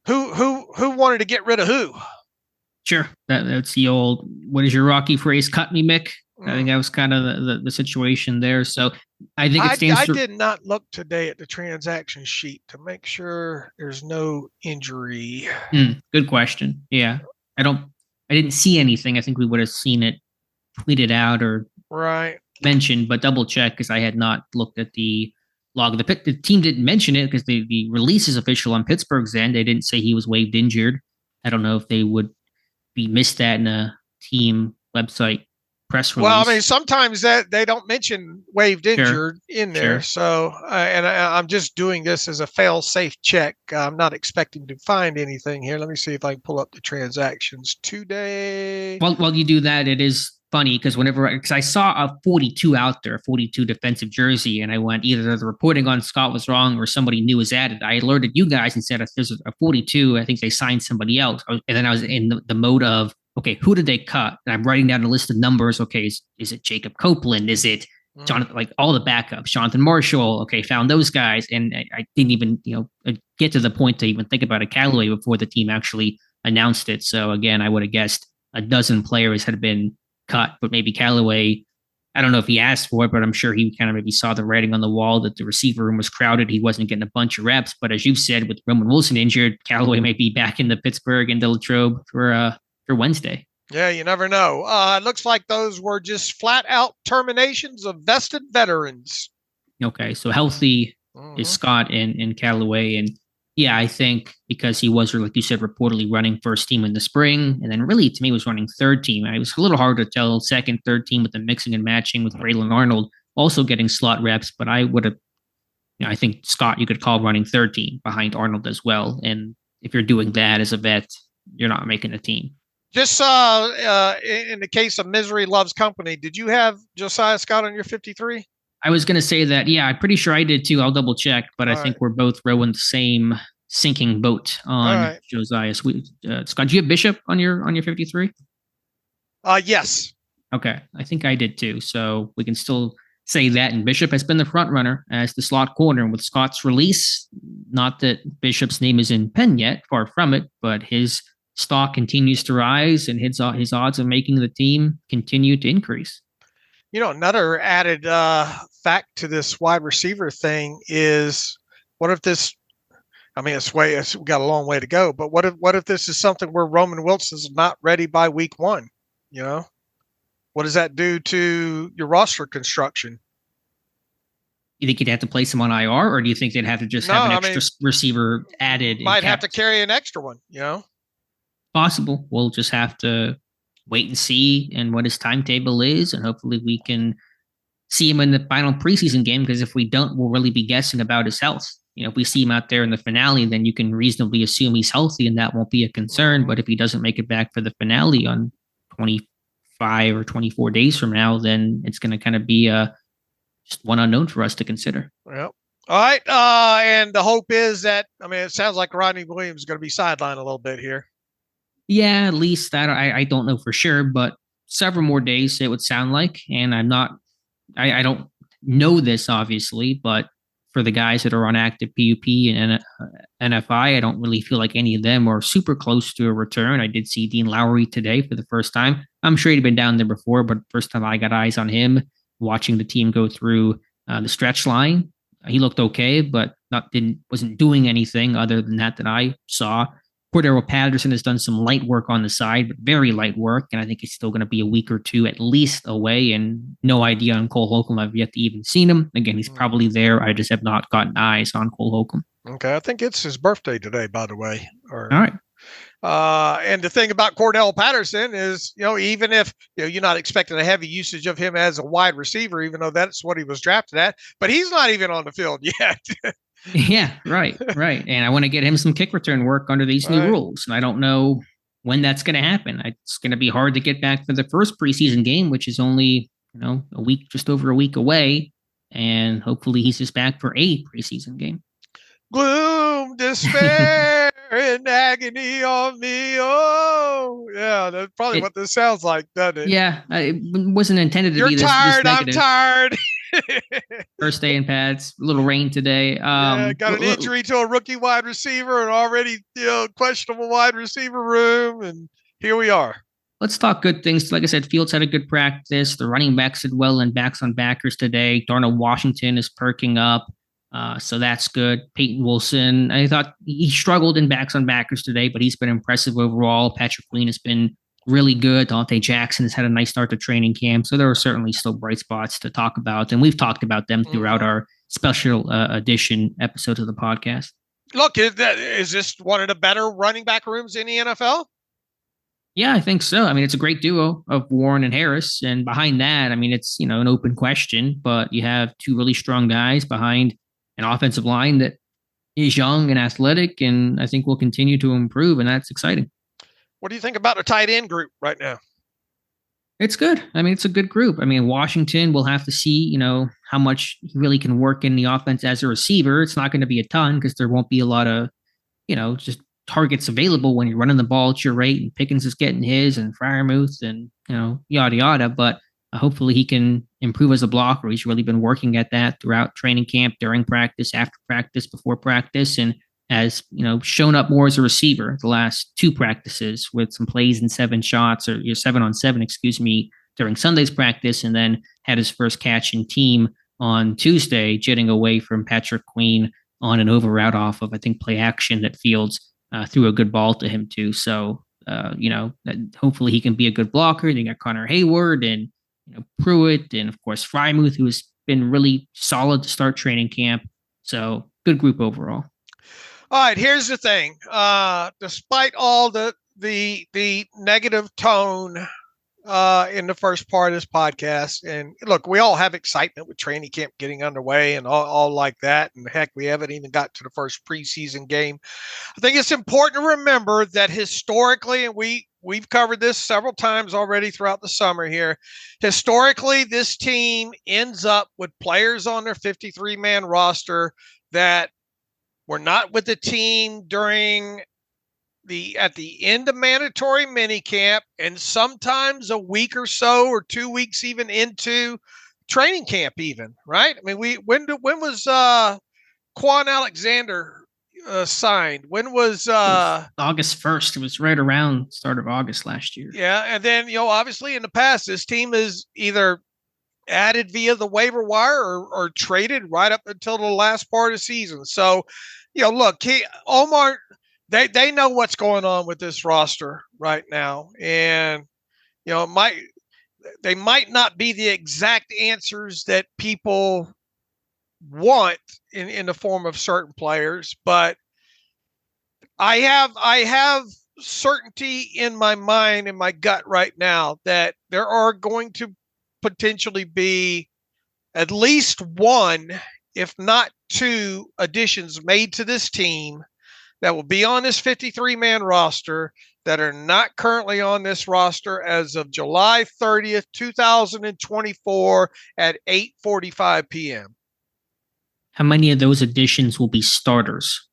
wanted to get rid of who. Sure, that's the old "what is your Rocky phrase? Cut me, Mick." I think that was kind of the situation there. So I think it stands. I did not look today at the transaction sheet to make sure there's no injury. Good question. Yeah, I didn't see anything. I think we would have seen it tweeted out or mentioned, but double check, because I had not looked at the log. The team didn't mention it because the release is official on Pittsburgh's end. They didn't say he was waived injured. I don't know if they would be missed that in a team website press release. Well, I mean, sometimes that they don't mention waived injured in there. Sure. So, I'm just doing this as a fail-safe check. I'm not expecting to find anything here. Let me see if I can pull up the transactions today. While you do that, it is funny because because I saw a 42 out there, a 42 defensive jersey, and I went either the reporting on Scott was wrong or somebody new was added. I alerted you guys and said if there's a 42, I think they signed somebody else. And then I was in the mode of, okay, who did they cut? And I'm writing down a list of numbers. Okay, is it Jacob Copeland? Is it Jonathan? Like all the backups, Jonathan Marshall. Okay, found those guys, and I didn't even get to the point to even think about a Callaway before the team actually announced it. So again, I would have guessed a dozen players had been cut, but maybe Callaway, I don't know if he asked for it, but I'm sure he kind of maybe saw the writing on the wall that the receiver room was crowded. He wasn't getting a bunch of reps. But as you've said, with Roman Wilson injured, Callaway may be back in the Pittsburgh and Latrobe for Wednesday. Yeah, you never know. It looks like those were just flat out terminations of vested veterans. Okay, so healthy is Scott and Callaway. And yeah, I think because he was, like you said, reportedly running first team in the spring, and then really to me was running third team. It was a little hard to tell second, third team with the mixing and matching with Braylon Arnold also getting slot reps. But I would have, I think Scott you could call running third team behind Arnold as well. And if you're doing that as a vet, you're not making a team. Just in the case of misery loves company, did you have Josiah Scott on your 53? I was going to say that, yeah, I'm pretty sure I did too. I'll double check, but I think we're both rowing the same sinking boat on Josiah. Scott, do you have Bishop on your 53? Yes. Okay, I think I did too. So we can still say that. And Bishop has been the front runner as the slot corner. And with Scott's release, not that Bishop's name is in pen yet, far from it, but his stock continues to rise and his odds of making the team continue to increase. Another added fact to this wide receiver thing is, what if this? I mean, we got a long way to go, but what if this is something where Roman Wilson's not ready by week 1? What does that do to your roster construction? You think you'd have to place him on IR, or do you think they'd have to just have an extra receiver added? Might have to carry an extra one. Possible. We'll just have to wait and see and what his timetable is, and hopefully we can see him in the final preseason game, because if we don't, we'll really be guessing about his health. If we see him out there in the finale, then you can reasonably assume he's healthy and that won't be a concern. But if he doesn't make it back for the finale on 25 or 24 days from now, then it's going to kind of be just one unknown for us to consider. Well, all right. And the hope is that, it sounds like Rodney Williams is going to be sidelined a little bit here. Yeah, at least I don't know for sure, but several more days it would sound like. And I don't know this obviously, but for the guys that are on active PUP and NFI, I don't really feel like any of them are super close to a return. I did see Dean Lowry today for the first time. I'm sure he'd been down there before, but first time I got eyes on him watching the team go through the stretch line. He looked okay, but wasn't doing anything other than that I saw. Cordero Patterson has done some light work on the side, but very light work. And I think he's still going to be a week or two at least away, and no idea on Cole Holcomb. I've yet to even seen him. Again, he's probably there. I just have not gotten eyes on Cole Holcomb. Okay. I think it's his birthday today, by the way. All right. And the thing about Cordell Patterson is, even if you're not expecting a heavy usage of him as a wide receiver, even though that's what he was drafted at, but he's not even on the field yet. Yeah, right. And I want to get him some kick return work under these new rules. And I don't know when that's going to happen. It's going to be hard to get back for the first preseason game, which is only, just over a week away. And hopefully he's just back for a preseason game. Gloom, despair, and agony on me. Oh, yeah, that's probably what this sounds like, doesn't it? Yeah, it wasn't intended to be this tired, negative. I'm tired. First day in pads, a little rain today. Got an injury to a rookie wide receiver and already questionable wide receiver room, and here we are. Let's talk good things. Like I said, Fields had a good practice. The running backs did well in backs on backers today. Darnell Washington is perking up, so that's good. Peyton Wilson, I thought he struggled in backs on backers today, but he's been impressive overall. Patrick Queen has been really good. Dante Jackson has had a nice start to training camp. So there are certainly still bright spots to talk about. And we've talked about them throughout our special edition episodes of the podcast. Look, is this one of the better running back rooms in the NFL? Yeah, I think so. It's a great duo of Warren and Harris. And behind that, it's, an open question, but you have two really strong guys behind an offensive line that is young and athletic, and I think will continue to improve. And that's exciting. What do you think about the tight end group right now? It's good. I mean, it's a good group. I mean, Washington will have to see, how much he really can work in the offense as a receiver. It's not going to be a ton because there won't be a lot of, just targets available when you're running the ball at your rate and Pickens is getting his and Freiermuth and, yada, yada. But hopefully he can improve as a blocker. He's really been working at that throughout training camp, during practice, after practice, before practice, and has, shown up more as a receiver the last two practices with some plays and 7 shots or 7-on-7, excuse me, during Sunday's practice, and then had his first catch in team on Tuesday, jetting away from Patrick Queen on an over route off of, I think, play action that Fields threw a good ball to him too. So, hopefully he can be a good blocker. Then you got Connor Hayward and, Pruitt and, of course, Freiermuth, who has been really solid to start training camp. So good group overall. All right, here's the thing. Despite all the negative tone in the first part of this podcast, and look, we all have excitement with training camp getting underway and all like that. And heck, we haven't even got to the first preseason game. I think it's important to remember that historically, and we've covered this several times already throughout the summer here. Historically, this team ends up with players on their 53-man roster that were not with the team at the end of mandatory minicamp, and sometimes a week or so or 2 weeks even into training camp even, right? I mean, when was Quan Alexander signed? When was August 1st? It was right around start of August last year. Yeah, and then, obviously in the past, this team is either added via the waiver wire or traded right up until the last part of the season. So, look, Omar, they know what's going on with this roster right now. And, they might not be the exact answers that people want in the form of certain players, but I have certainty in my mind, in my gut right now, that there are going to potentially be at least one, if not two, additions made to this team that will be on this 53-man roster that are not currently on this roster as of July 30th, 2024 at 8:45 p.m. How many of those additions will be starters?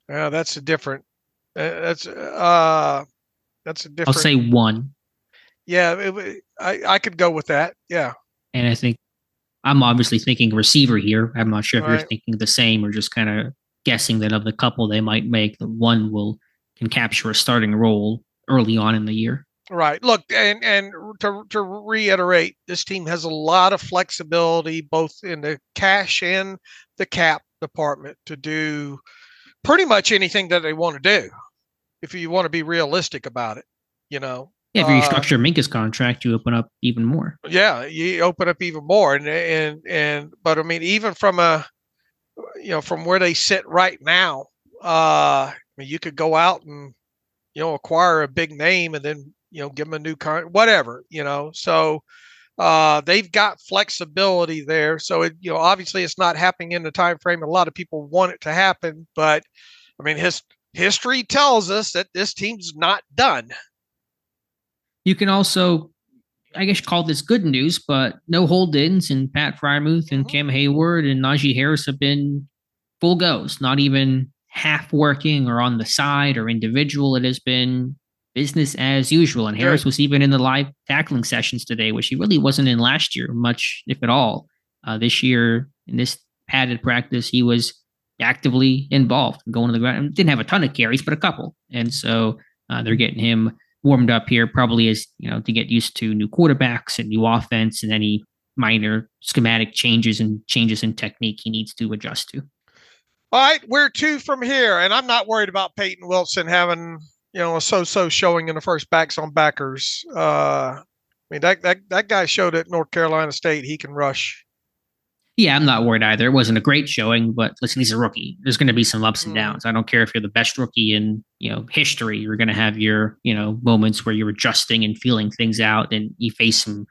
That's a different. That's a different. I'll say one. Yeah, I could go with that. Yeah. And I think I'm obviously thinking receiver here. I'm not sure if you're thinking the same or just kind of guessing that of the couple they might make, the one can capture a starting role early on in the year. Right. Look, and to reiterate, this team has a lot of flexibility, both in the cash and the cap department, to do pretty much anything that they want to do. If you want to be realistic about it, Yeah, if you structure Minka's contract, you open up even more. Yeah, you open up even more, but I mean, even from from where they sit right now, I mean, you could go out and acquire a big name and then give them a new contract, whatever, So they've got flexibility there. So it obviously it's not happening in the time frame a lot of people want it to happen, but I mean, history tells us that this team's not done. You can also, I guess, call this good news, but no hold-ins, and Pat Freiermuth and Cam Hayward and Najee Harris have been full goes, not even half working or on the side or individual. It has been business as usual. And Harris was even in the live tackling sessions today, which he really wasn't in last year much, if at all. This year, in this padded practice, he was actively involved, going to the ground. Didn't have a ton of carries, but a couple. And so they're getting him warmed up here, probably as to get used to new quarterbacks and new offense and any minor schematic changes in technique he needs to adjust to. All right, where to from here? And I'm not worried about Peyton Wilson having a so-so showing in the first backs on backers. I mean, that guy showed at North Carolina State he can rush. Yeah, I'm not worried either. It wasn't a great showing, but listen, he's a rookie. There's going to be some ups and downs. I don't care if you're the best rookie in history. You're going to have your moments where you're adjusting and feeling things out, and you face some.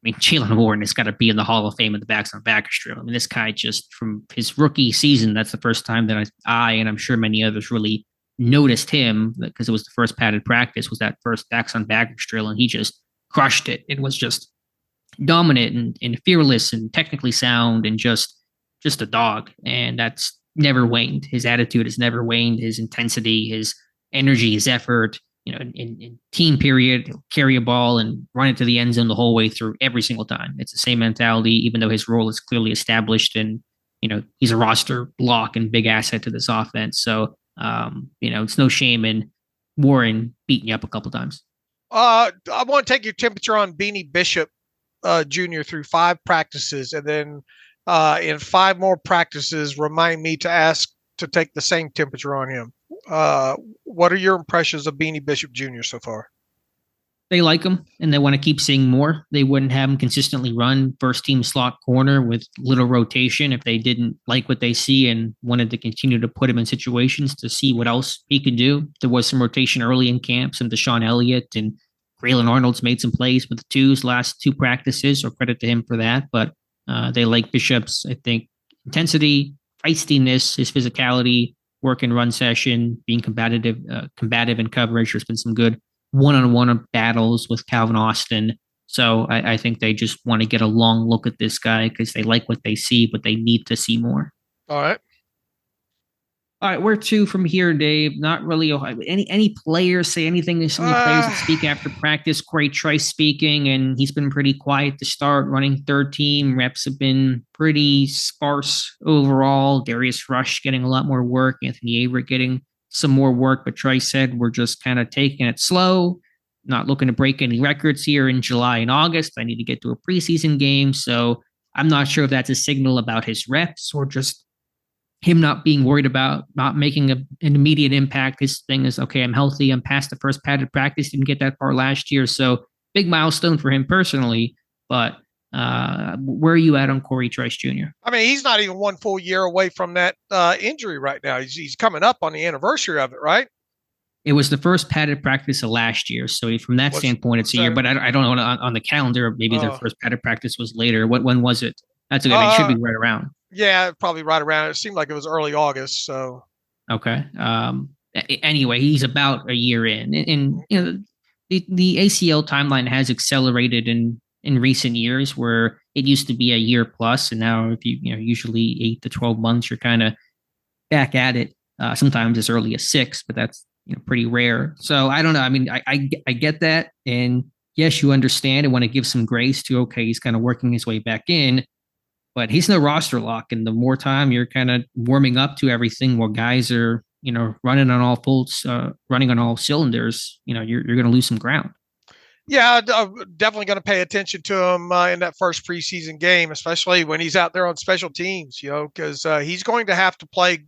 I mean, Jalen Warren has got to be in the Hall of Fame of the backs on backers drill. I mean, this guy just from his rookie season, that's the first time that I and I'm sure many others really noticed him, because it was the first padded practice, was that first backs on backers drill, and he just crushed it. It was just dominant and fearless and technically sound and just a dog. And that's never waned. His attitude has never waned. His intensity, his energy, his effort. In team period, he'll carry a ball and run it to the end zone the whole way through every single time. It's the same mentality, even though his role is clearly established and, he's a roster block and big asset to this offense. So, it's no shame in Warren beating you up a couple times. I want to take your temperature on Beanie Bishop Jr. through 5 practices, and then in 5 more practices, remind me to ask to take the same temperature on him. What are your impressions of Beanie Bishop Jr. so far? They like him and they want to keep seeing more. They wouldn't have him consistently run first team slot corner with little rotation if they didn't like what they see and wanted to continue to put him in situations to see what else he could do. There was some rotation early in camp, some Deshaun Elliott and Braylon Arnold's made some plays with the twos last 2 practices, so credit to him for that. But they like Bishop's, I think, intensity, feistiness, his physicality, work and run session, being combative in coverage. There's been some good one-on-one battles with Calvin Austin. So I think they just want to get a long look at this guy because they like what they see, but they need to see more. All right. Where to from here, Dave? Not really. Any players say anything? There's so many players that speak after practice. Corey Trice speaking, and he's been pretty quiet to start, running third team. Reps have been pretty sparse overall. Darius Rush getting a lot more work. Anthony Averett getting some more work. But Trice said, we're just kind of taking it slow, not looking to break any records here in July and August. I need to get to a preseason game. So I'm not sure if that's a signal about his reps or just him not being worried about not making an immediate impact. His thing is, okay, I'm healthy. I'm past the first padded practice. Didn't get that far last year. So big milestone for him personally. But where are you at on Corey Trice Jr.? I mean, he's not even 1 full year away from that injury right now. He's coming up on the anniversary of it, right? It was the first padded practice of last year. So from that standpoint, it's a year. But I don't know on the calendar. Maybe their first padded practice was later. When was it? That's a good. It should be right around. Yeah, probably right around. It seemed like it was early August. So okay. Anyway, he's about a year in, and the ACL timeline has accelerated in recent years, where it used to be a year plus, and now if usually 8 to 12 months, you're kind of back at it. Sometimes as early as 6, but that's pretty rare. So I don't know. I mean, I get that, and yes, you understand and want to give some grace to. Okay, he's kind of working his way back in. But he's no roster lock, and the more time you're kind of warming up to everything, more guys are, running on all cylinders, you're going to lose some ground. Yeah, I'm definitely going to pay attention to him in that first preseason game, especially when he's out there on special teams, because he's going to have to play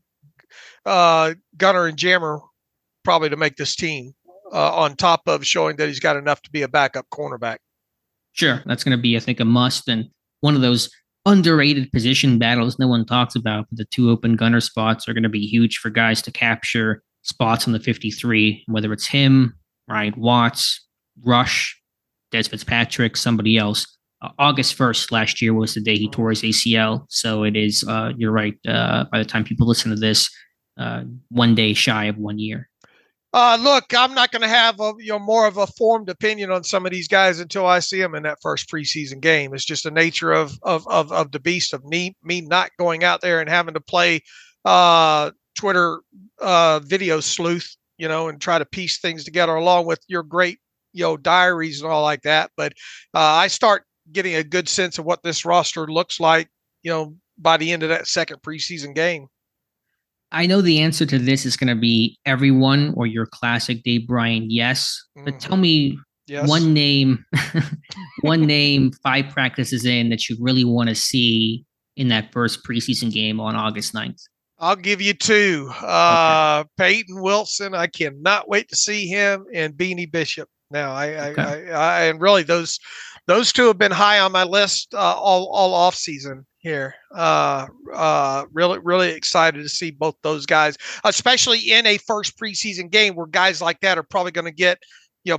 gunner and jammer probably to make this team on top of showing that he's got enough to be a backup cornerback. Sure. That's going to be, I think, a must. And one of those underrated position battles no one talks about, but the 2 open gunner spots are going to be huge for guys to capture spots on the 53, whether it's him, Ryan Watts, Rush, Des Fitzpatrick, somebody else. August 1st last year was the day he tore his ACL. So it is, you're right, by the time people listen to this, 1 day shy of 1 year. Look, I'm not going to have more of a formed opinion on some of these guys until I see them in that first preseason game. It's just the nature of the beast of me not going out there and having to play Twitter video sleuth, and try to piece things together along with your great diaries and all like that. But I start getting a good sense of what this roster looks like, by the end of that second preseason game. I know the answer to this is going to be everyone or your classic Dave Bryan, yes. But tell me one name, 5 practices in that you really want to see in that first preseason game on August 9th. I'll give you 2. Okay. Peyton Wilson, I cannot wait to see him, and Beanie Bishop. Now, I and really those 2 have been high on my list all off season here. Really excited to see both those guys, especially in a first preseason game where guys like that are probably going to get,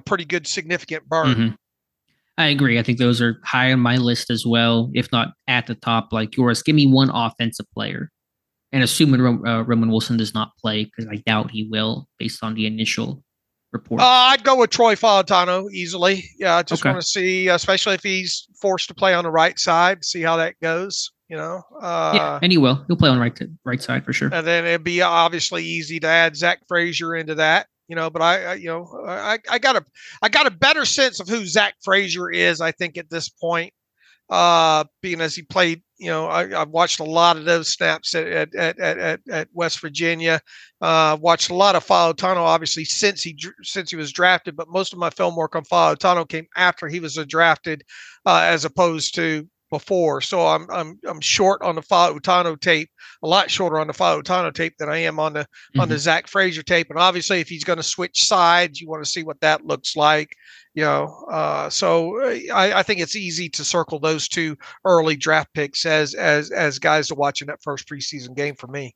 pretty good significant burn. Mm-hmm. I agree. I think those are high on my list as well, if not at the top like yours. Give me one offensive player, and assuming Roman Wilson does not play, because I doubt he will based on the initial reports? I'd go with Troy Fautano easily. Yeah, I just want to see, especially if he's forced to play on the right side, see how that goes. Yeah, and he will. He'll play on right side for sure. And then it'd be obviously easy to add Zach Frazier into that. But I got a better sense of who Zach Frazier is, I think, at this point. Being as he played, I've watched a lot of those snaps at West Virginia. Watched a lot of Fautano, obviously, since he was drafted. But most of my film work on Fautano came after he was drafted, as opposed to before. So I'm short on the Fautano tape, a lot shorter on the Fautano tape than I am on the Zach Frazier tape. And obviously, if he's going to switch sides, you want to see what that looks like. So I think it's easy to circle those two early draft picks as guys to watch in that first preseason game for me.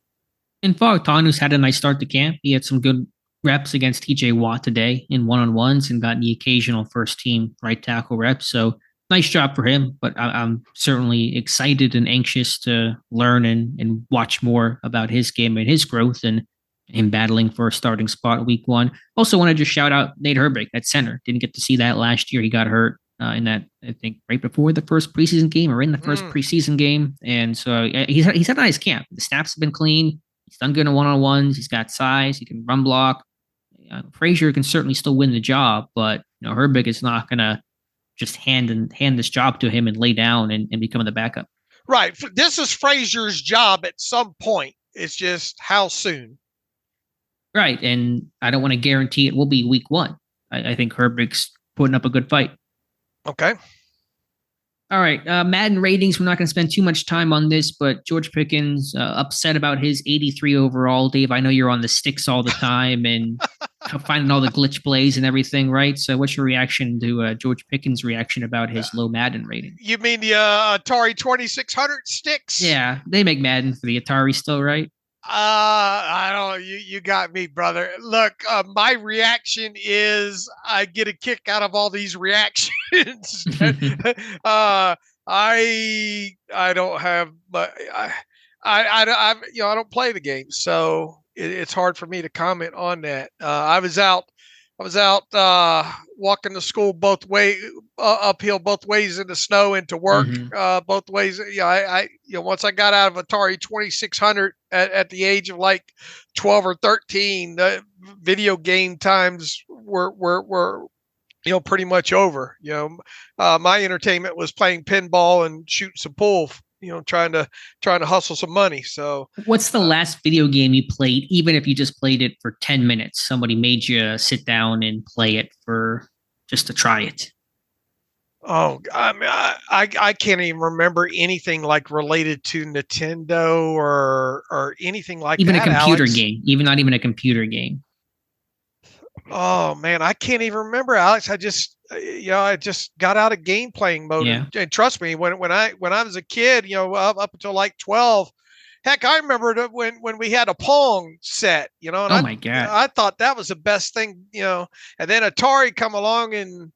And Fautano's had a nice start to camp. He had some good reps against TJ Watt today in one-on-ones and got the occasional first team right tackle reps. So nice job for him, but I'm certainly excited and anxious to learn and watch more about his game and his growth and him battling for a starting spot week 1. Also want to just shout out Nate Herbig at center. Didn't get to see that last year. He got hurt in that, I think, right before the first preseason game or in the first preseason game. And so he's had a nice camp. The snaps have been clean. He's done good in one-on-ones. He's got size. He can run block. Frazier can certainly still win the job, but Herbig is not going to just hand this job to him and lay down and become the backup. Right. This is Frazier's job at some point. It's just how soon. Right. And I don't want to guarantee it will be week 1. I think Herbig's putting up a good fight. Okay. All right. Madden ratings. We're not going to spend too much time on this, but George Pickens upset about his 83 overall. Dave, I know you're on the sticks all the time and finding all the glitch plays and everything, right? So what's your reaction to George Pickens' reaction about his low Madden rating? You mean the Atari 2600 sticks? Yeah, they make Madden for the Atari still, right? I don't. You got me, brother. Look, my reaction is I get a kick out of all these reactions. I don't have, but I don't play the game, so it's hard for me to comment on that. I was out walking to school both uphill both ways in the snow and to work both ways. Once I got out of Atari 2600 at the age of like 12 or 13, the video game times were pretty much over. My entertainment was playing pinball and shooting some pool. Trying to hustle some money. So what's the last video game you played, even if you just played it for 10 minutes? Somebody made you sit down and play it for just to try it. Oh, I mean, I can't even remember anything like related to Nintendo or anything like even that. Even a computer Alex. game, even not even a computer game. Oh man, I can't even remember, Alex. I just got out of game playing mode. Yeah. And trust me, when I was a kid, up until like 12, heck, I remember when we had a Pong set, and my God. I thought that was the best thing, and then Atari come along and,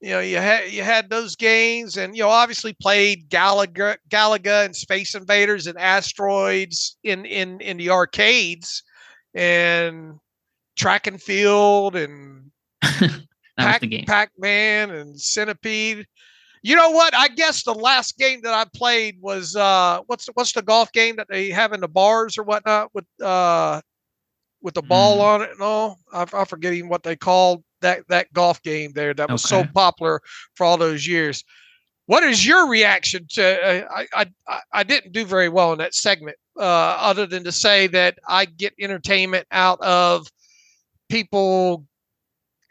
you had those games and, obviously played Galaga and Space Invaders and Asteroids in the arcades and Track and Field and Pac-Man and Centipede. You know what? I guess the last game that I played was what's the golf game that they have in the bars or whatnot with the ball on it and all. I'm forgetting what they called that golf game there that was so popular for all those years. What is your reaction to? I didn't do very well in that segment, other than to say that I get entertainment out of people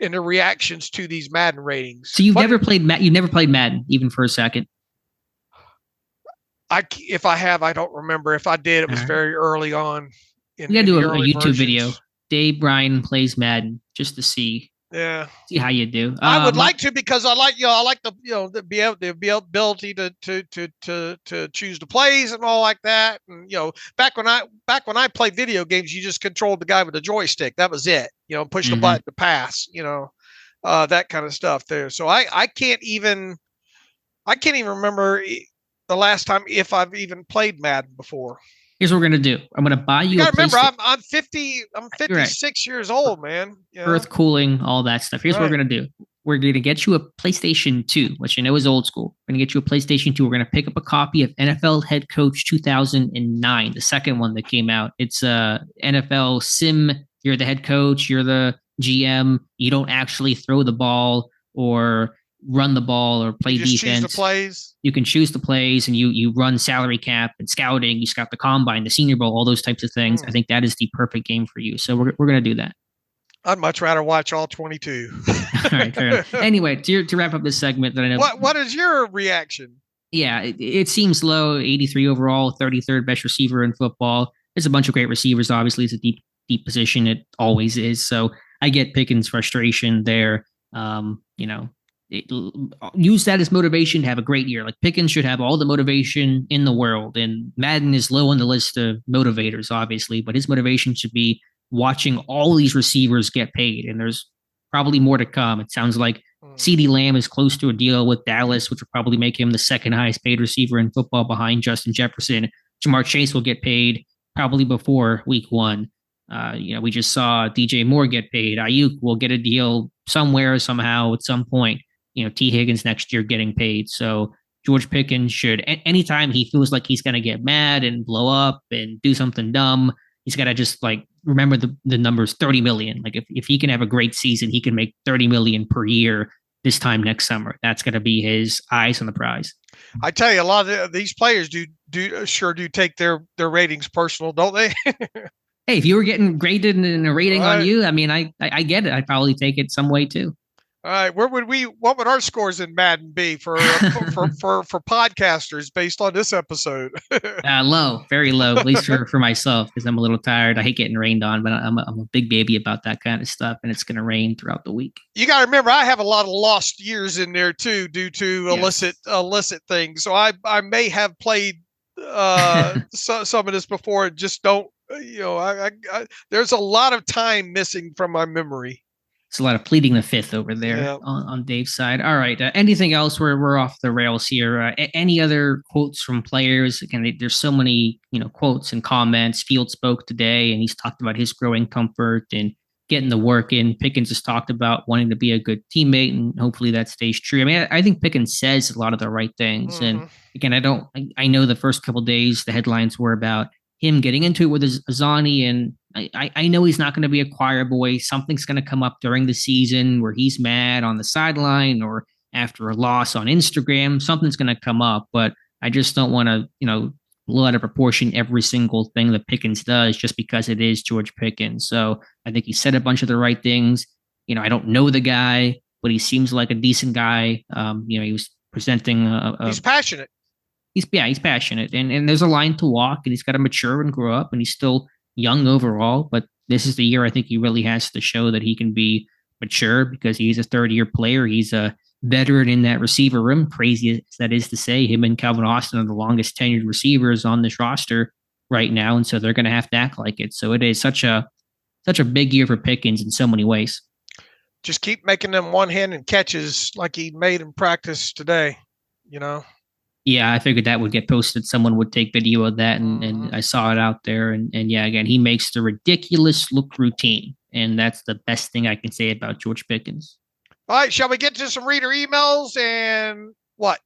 and the reactions to these Madden ratings. So you've never played Madden even for a second? If I have, I don't remember. If I did, it was very early on. We gotta do a YouTube video. Dave Bryan plays Madden just to see how you do. I would like to, because I like the the ability to choose the plays and all like that. And back when I played video games, you just controlled the guy with the joystick. That was it. Push the button to pass. That kind of stuff there. So I can't even remember the last time if I've even played Madden before. Here's what we're gonna do. I'm gonna buy you. You gotta remember, PlayStation. I'm 50. I'm 56 years old, man. You know? Earth cooling, all that stuff. Here's what we're gonna do. We're gonna get you a PlayStation 2, which I know is old school. We're gonna get you a PlayStation 2. We're gonna pick up a copy of NFL Head Coach 2009, the second one that came out. It's a NFL sim. You're the head coach. You're the GM. You don't actually throw the ball or run the ball or play defense. Choose the plays. You can choose the plays, and you run salary cap and scouting. You scout the combine, the Senior Bowl, all those types of things. I think that is the perfect game for you. So we're gonna do that. I'd much rather watch all 22. All right, fair enough. Anyway, to wrap up this segment, that I know. What is your reaction? Yeah, it seems low. 83 overall, 33rd best receiver in football. There's a bunch of great receivers. Obviously, it's a deep position. It always is. So I get Pickens' frustration there. Use that as motivation to have a great year. Like Pickens should have all the motivation in the world. And Madden is low on the list of motivators, obviously, but his motivation should be watching all these receivers get paid. And there's probably more to come. It sounds like CeeDee Lamb is close to a deal with Dallas, which will probably make him the second highest paid receiver in football behind Justin Jefferson. Jamar Chase will get paid probably before week 1. We just saw DJ Moore get paid. Ayuk will get a deal somewhere, somehow, at some point. T. Higgins next year getting paid. So George Pickens should, anytime he feels like he's going to get mad and blow up and do something dumb, he's got to just remember the numbers, 30 million. Like if he can have a great season, he can make 30 million per year this time next summer. That's going to be his eyes on the prize. I tell you, a lot of these players do take their ratings personal, don't they? Hey, if you were getting graded in a rating on you, I mean, I get it. I'd probably take it some way too. All right, what would our scores in Madden be for podcasters based on this episode? Low, very low, at least for myself, because I'm a little tired. I hate getting rained on, but I'm a big baby about that kind of stuff, and it's going to rain throughout the week. You got to remember, I have a lot of lost years in there too, due to illicit things. So I may have played some of this before, and just don't. There's a lot of time missing from my memory. It's a lot of pleading the fifth over there on Dave's side. All right. Anything else? We're off the rails here. Any other quotes from players? Again, there's so many quotes and comments. Field spoke today, and he's talked about his growing comfort and getting the work in. Pickens has talked about wanting to be a good teammate, and hopefully that stays true. I mean, I think Pickens says a lot of the right things. And again, I know the first couple of days the headlines were about him getting into it with Azani, and I know he's not going to be a choir boy. Something's going to come up during the season where he's mad on the sideline or after a loss on Instagram. Something's going to come up, but I just don't want to, blow out of proportion every single thing that Pickens does just because it is George Pickens. So I think he said a bunch of the right things. I don't know the guy, but he seems like a decent guy. He was presenting he's passionate. He's passionate, and there's a line to walk, and he's got to mature and grow up, and he's still young overall, but this is the year I think he really has to show that he can be mature because he's a third-year player. He's a veteran in that receiver room. Crazy as that is to say, him and Calvin Austin are the longest tenured receivers on this roster right now, and so they're going to have to act like it. So it is such a big year for Pickens in so many ways. Just keep making them one-handed catches like he made in practice today, Yeah, I figured that would get posted. Someone would take video of that, and I saw it out there. And yeah, again, he makes the ridiculous look routine, and that's the best thing I can say about George Pickens. All right, shall we get to some reader emails and what?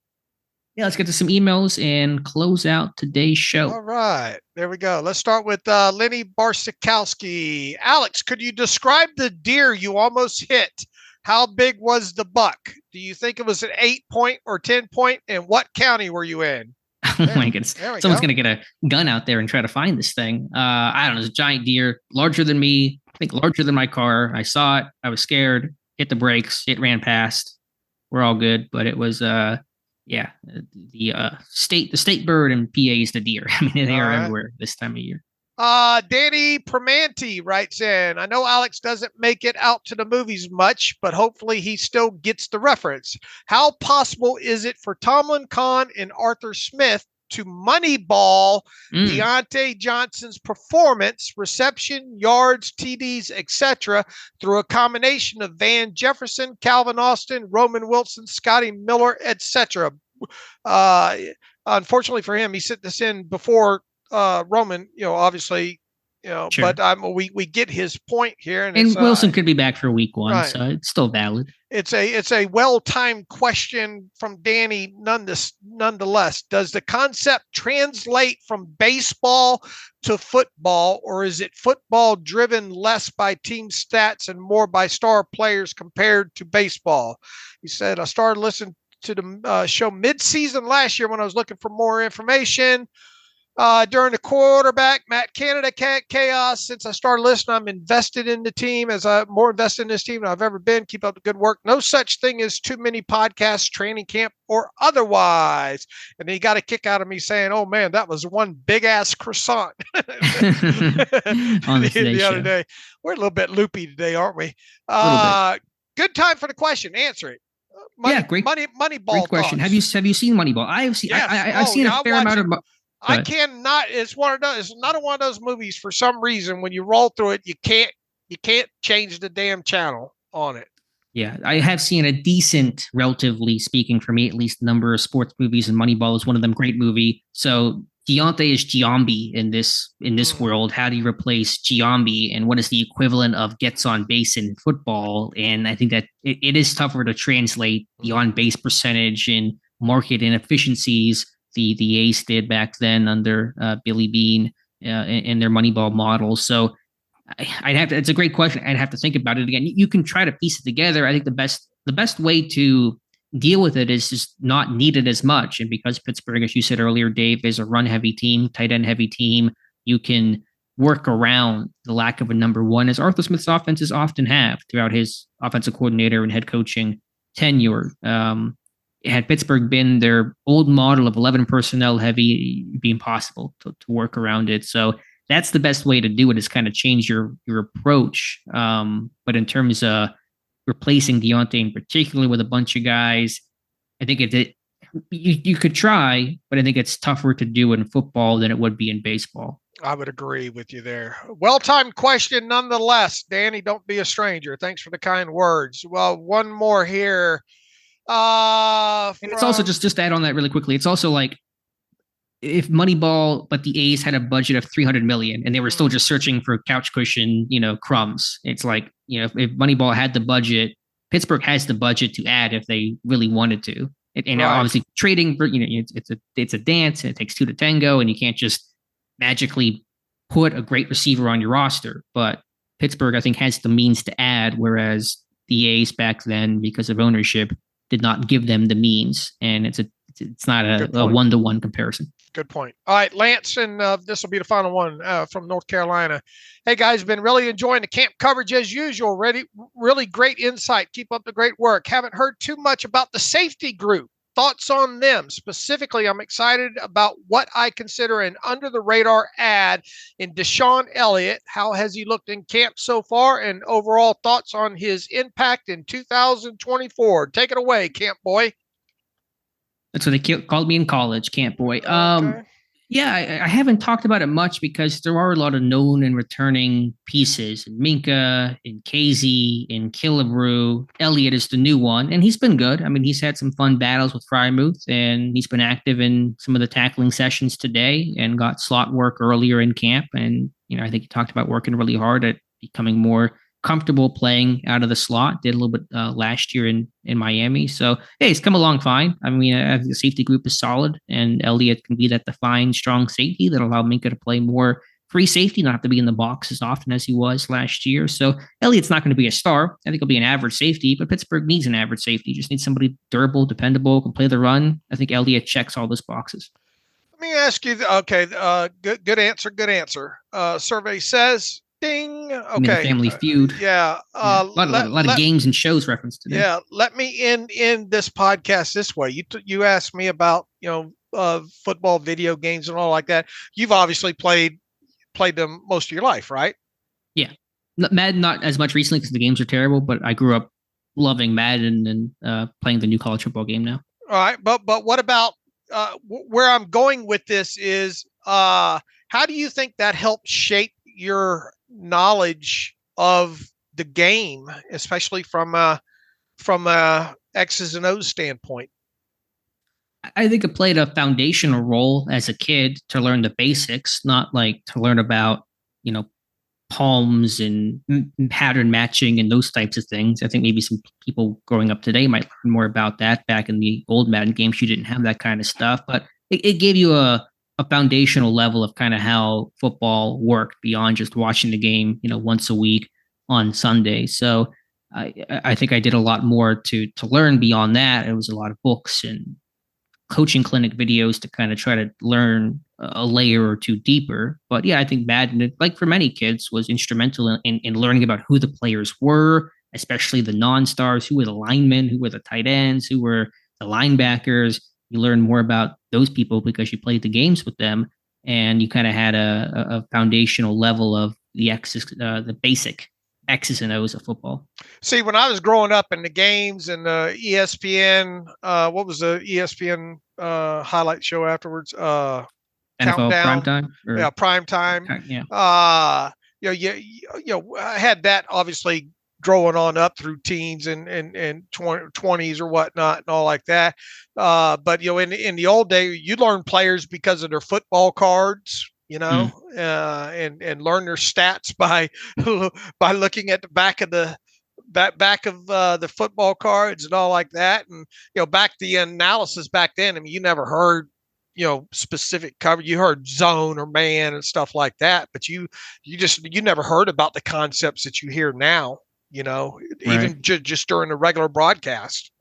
Yeah, let's get to some emails and close out today's show. All right, there we go. Let's start with Lenny Barsikowski. Alex, could you describe the deer you almost hit? How big was the buck? Do you think it was an 8-point or 10-point? And what county were you in? Oh my goodness. Someone's going to get a gun out there and try to find this thing. I don't know. It's a giant deer, larger than me, I think larger than my car. I saw it. I was scared, hit the brakes. It ran past. We're all good. But it was, the state bird in PA is the deer. I mean, they are everywhere this time of year. Danny Primanti writes in, I know Alex doesn't make it out to the movies much, but hopefully he still gets the reference. How possible is it for Tomlin Kahn and Arthur Smith to moneyball Deontay Johnson's performance, reception, yards, TDs, etc., through a combination of Van Jefferson, Calvin Austin, Roman Wilson, Scotty Miller, etc.? Unfortunately for him, he sent this in before Roman, obviously, Sure. but we get his point here, and And it's Wilson could be back for week 1, right. so it's still valid. It's a well-timed question from Danny. Nonetheless, does the concept translate from baseball to football, or is it football driven less by team stats and more by star players compared to baseball? He said, I started listening to the show mid-season last year when I was looking for more information. During the quarterback Matt Canada chaos, since I started listening, I'm invested in the team more invested in this team than I've ever been. Keep up the good work. No such thing as too many podcasts, training camp or otherwise. And then he got a kick out of me saying, "Oh man, that was one big ass croissant." On the other day. We're a little bit loopy today, aren't we? Good time for the question. Answer it. Moneyball. Great question. Thoughts. Have you seen Moneyball? I have seen. Yes. I've seen a fair amount of. I cannot. It's one of those. It's another one of those movies. For some reason, when you roll through it, you can't change the damn channel on it. Yeah, I have seen a decent, relatively speaking, for me at least, number of sports movies, and Moneyball is one of them. Great movie. So Deontay is Giambi in this world. How do you replace Giambi, and what is the equivalent of gets on base in football? And I think that it is tougher to translate the on base percentage and market inefficiencies. The A's did back then under Billy Beane in their Moneyball model. So I'd have to. It's a great question. I'd have to think about it again. You can try to piece it together. I think the best way to deal with it is just not need it as much. And because Pittsburgh, as you said earlier, Dave, is a run heavy team, tight end heavy team, you can work around the lack of a number one, as Arthur Smith's offenses often have throughout his offensive coordinator and head coaching tenure. Had Pittsburgh been their old model of 11 personnel heavy, it'd be impossible to work around it. So that's the best way to do it, is kind of change your approach. But in terms of replacing Deontay in particular with a bunch of guys, I think you could try, but I think it's tougher to do in football than it would be in baseball. I would agree with you there. Well-timed question nonetheless. Danny, don't be a stranger. Thanks for the kind words. Well, one more here. And it's also just to add on that really quickly. It's also like if Moneyball, but the A's had a budget of $300 million and they were still just searching for couch cushion, crumbs. It's like, if Moneyball had the budget, Pittsburgh has the budget to add if they really wanted to. And obviously trading for, it's a dance and it takes two to tango, and you can't just magically put a great receiver on your roster. But Pittsburgh, I think, has the means to add, whereas the A's back then, because of ownership, did not give them the means, and it's not a one-to-one comparison. Good point. All right, Lance, and this will be the final one from North Carolina. Hey guys, been really enjoying the camp coverage as usual. Really great insight. Keep up the great work. Haven't heard too much about the safety group. Thoughts on them? Specifically, I'm excited about what I consider an under-the-radar ad in Deshaun Elliott. How has he looked in camp so far, and overall thoughts on his impact in 2024? Take it away, Camp Boy. That's what they called me in college, Camp Boy. Okay. Yeah, I haven't talked about it much because there are a lot of known and returning pieces. Minka, and Casey, and Killebrew. Elliott is the new one, and he's been good. I mean, he's had some fun battles with Frymouth, and he's been active in some of the tackling sessions today and got slot work earlier in camp. And, I think he talked about working really hard at becoming more comfortable playing out of the slot. Did a little bit last year in Miami. So, hey, he's come along fine. I mean, the safety group is solid, and Elliott can be that defined, strong safety that'll allow Minka to play more free safety, not have to be in the box as often as he was last year. So Elliott's not going to be a star. I think he'll be an average safety, but Pittsburgh needs an average safety. Just needs somebody durable, dependable, can play the run. I think Elliott checks all those boxes. Let me ask you, okay, good answer. Survey says, ding. Okay. I mean, the Family Feud. Yeah. A lot of games and shows referenced today. Yeah. Let me end this podcast this way. You asked me about, football, video games and all like that. You've obviously played them most of your life, right? Yeah. Madden, not as much recently because the games are terrible, but I grew up loving Madden and playing the new college football game now. All right. But what about where I'm going with this is how do you think that helped shape your knowledge of the game, especially from a X's and O's standpoint? I think it played a foundational role as a kid to learn the basics, not like to learn about, palms and pattern matching and those types of things. I think maybe some people growing up today might learn more about that. Back in the old Madden games, you didn't have that kind of stuff, but it gave you a foundational level of kind of how football worked beyond just watching the game, once a week on Sunday. So I think I did a lot more to learn beyond that. It was a lot of books and coaching clinic videos to kind of try to learn a layer or two deeper. But yeah, I think Madden, like for many kids, was instrumental in learning about who the players were, especially the non-stars, who were the linemen, who were the tight ends, who were the linebackers. You learn more about those people because you played the games with them, and you kind of had a foundational level of the basic X's and O's of football. See, when I was growing up in the games and ESPN, what was the ESPN highlight show afterwards? NFL Countdown. Primetime? Yeah, Primetime. Yeah. I had that obviously growing on up through teens and 20s or whatnot and all like that. But in the old day, you learn players because of their football cards. And learn their stats by looking at the back of the football cards and all like that. And back the analysis back then. I mean, you never heard specific cover. You heard zone or man and stuff like that, but you never heard about the concepts that you hear now. Even just during the regular broadcast.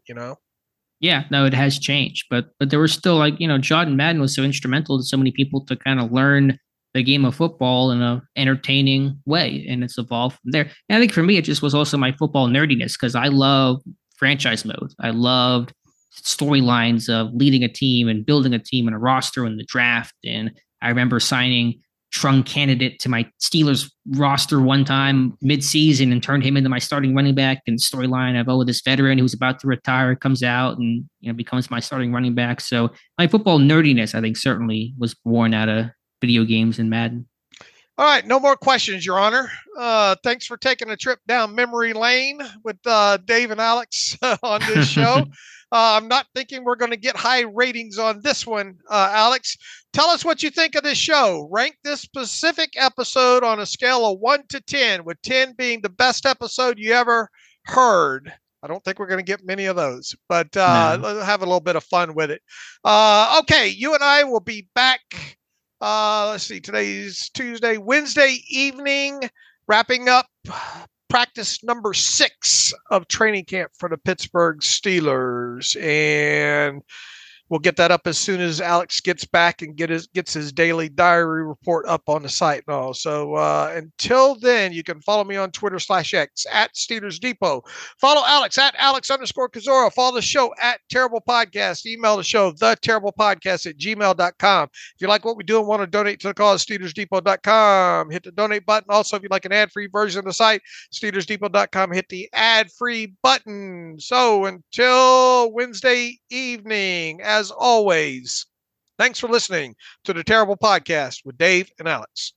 Yeah, no, it has changed, but there was still John Madden was so instrumental to so many people to kind of learn the game of football in a entertaining way, and it's evolved from there. And I think for me, it just was also my football nerdiness because I love franchise mode. I loved storylines of leading a team and building a team and a roster in the draft. And I remember signing Trung candidate to my Steelers roster one time mid-season and turned him into my starting running back. And storyline of this veteran who's about to retire comes out and becomes my starting running back. So my football nerdiness, I think, certainly was born out of video games and Madden. All right, no more questions, Your Honor. Thanks for taking a trip down memory lane with Dave and Alex on this show. I'm not thinking we're going to get high ratings on this one, Alex. Tell us what you think of this show. Rank this specific episode on a scale of 1 to 10, with 10 being the best episode you ever heard. I don't think we're going to get many of those, but let's have a little bit of fun with it. Okay, you and I will be back. Let's see, today's Tuesday, Wednesday evening, wrapping up practice number 6 of training camp for the Pittsburgh Steelers. And we'll get that up as soon as Alex gets back and gets his daily diary report up on the site and all. So until then, you can follow me on Twitter /X at Steelers Depot. Follow Alex at Alex_Kozora. Follow the show at Terrible Podcast. Email the show, theterriblepodcast@gmail.com. If you like what we do and want to donate to the cause, SteelersDepot.com. Hit the donate button. Also, if you'd like an ad-free version of the site, SteelersDepot.com. Hit the ad-free button. So until Wednesday evening, as always, thanks for listening to the Terrible Podcast with Dave and Alex.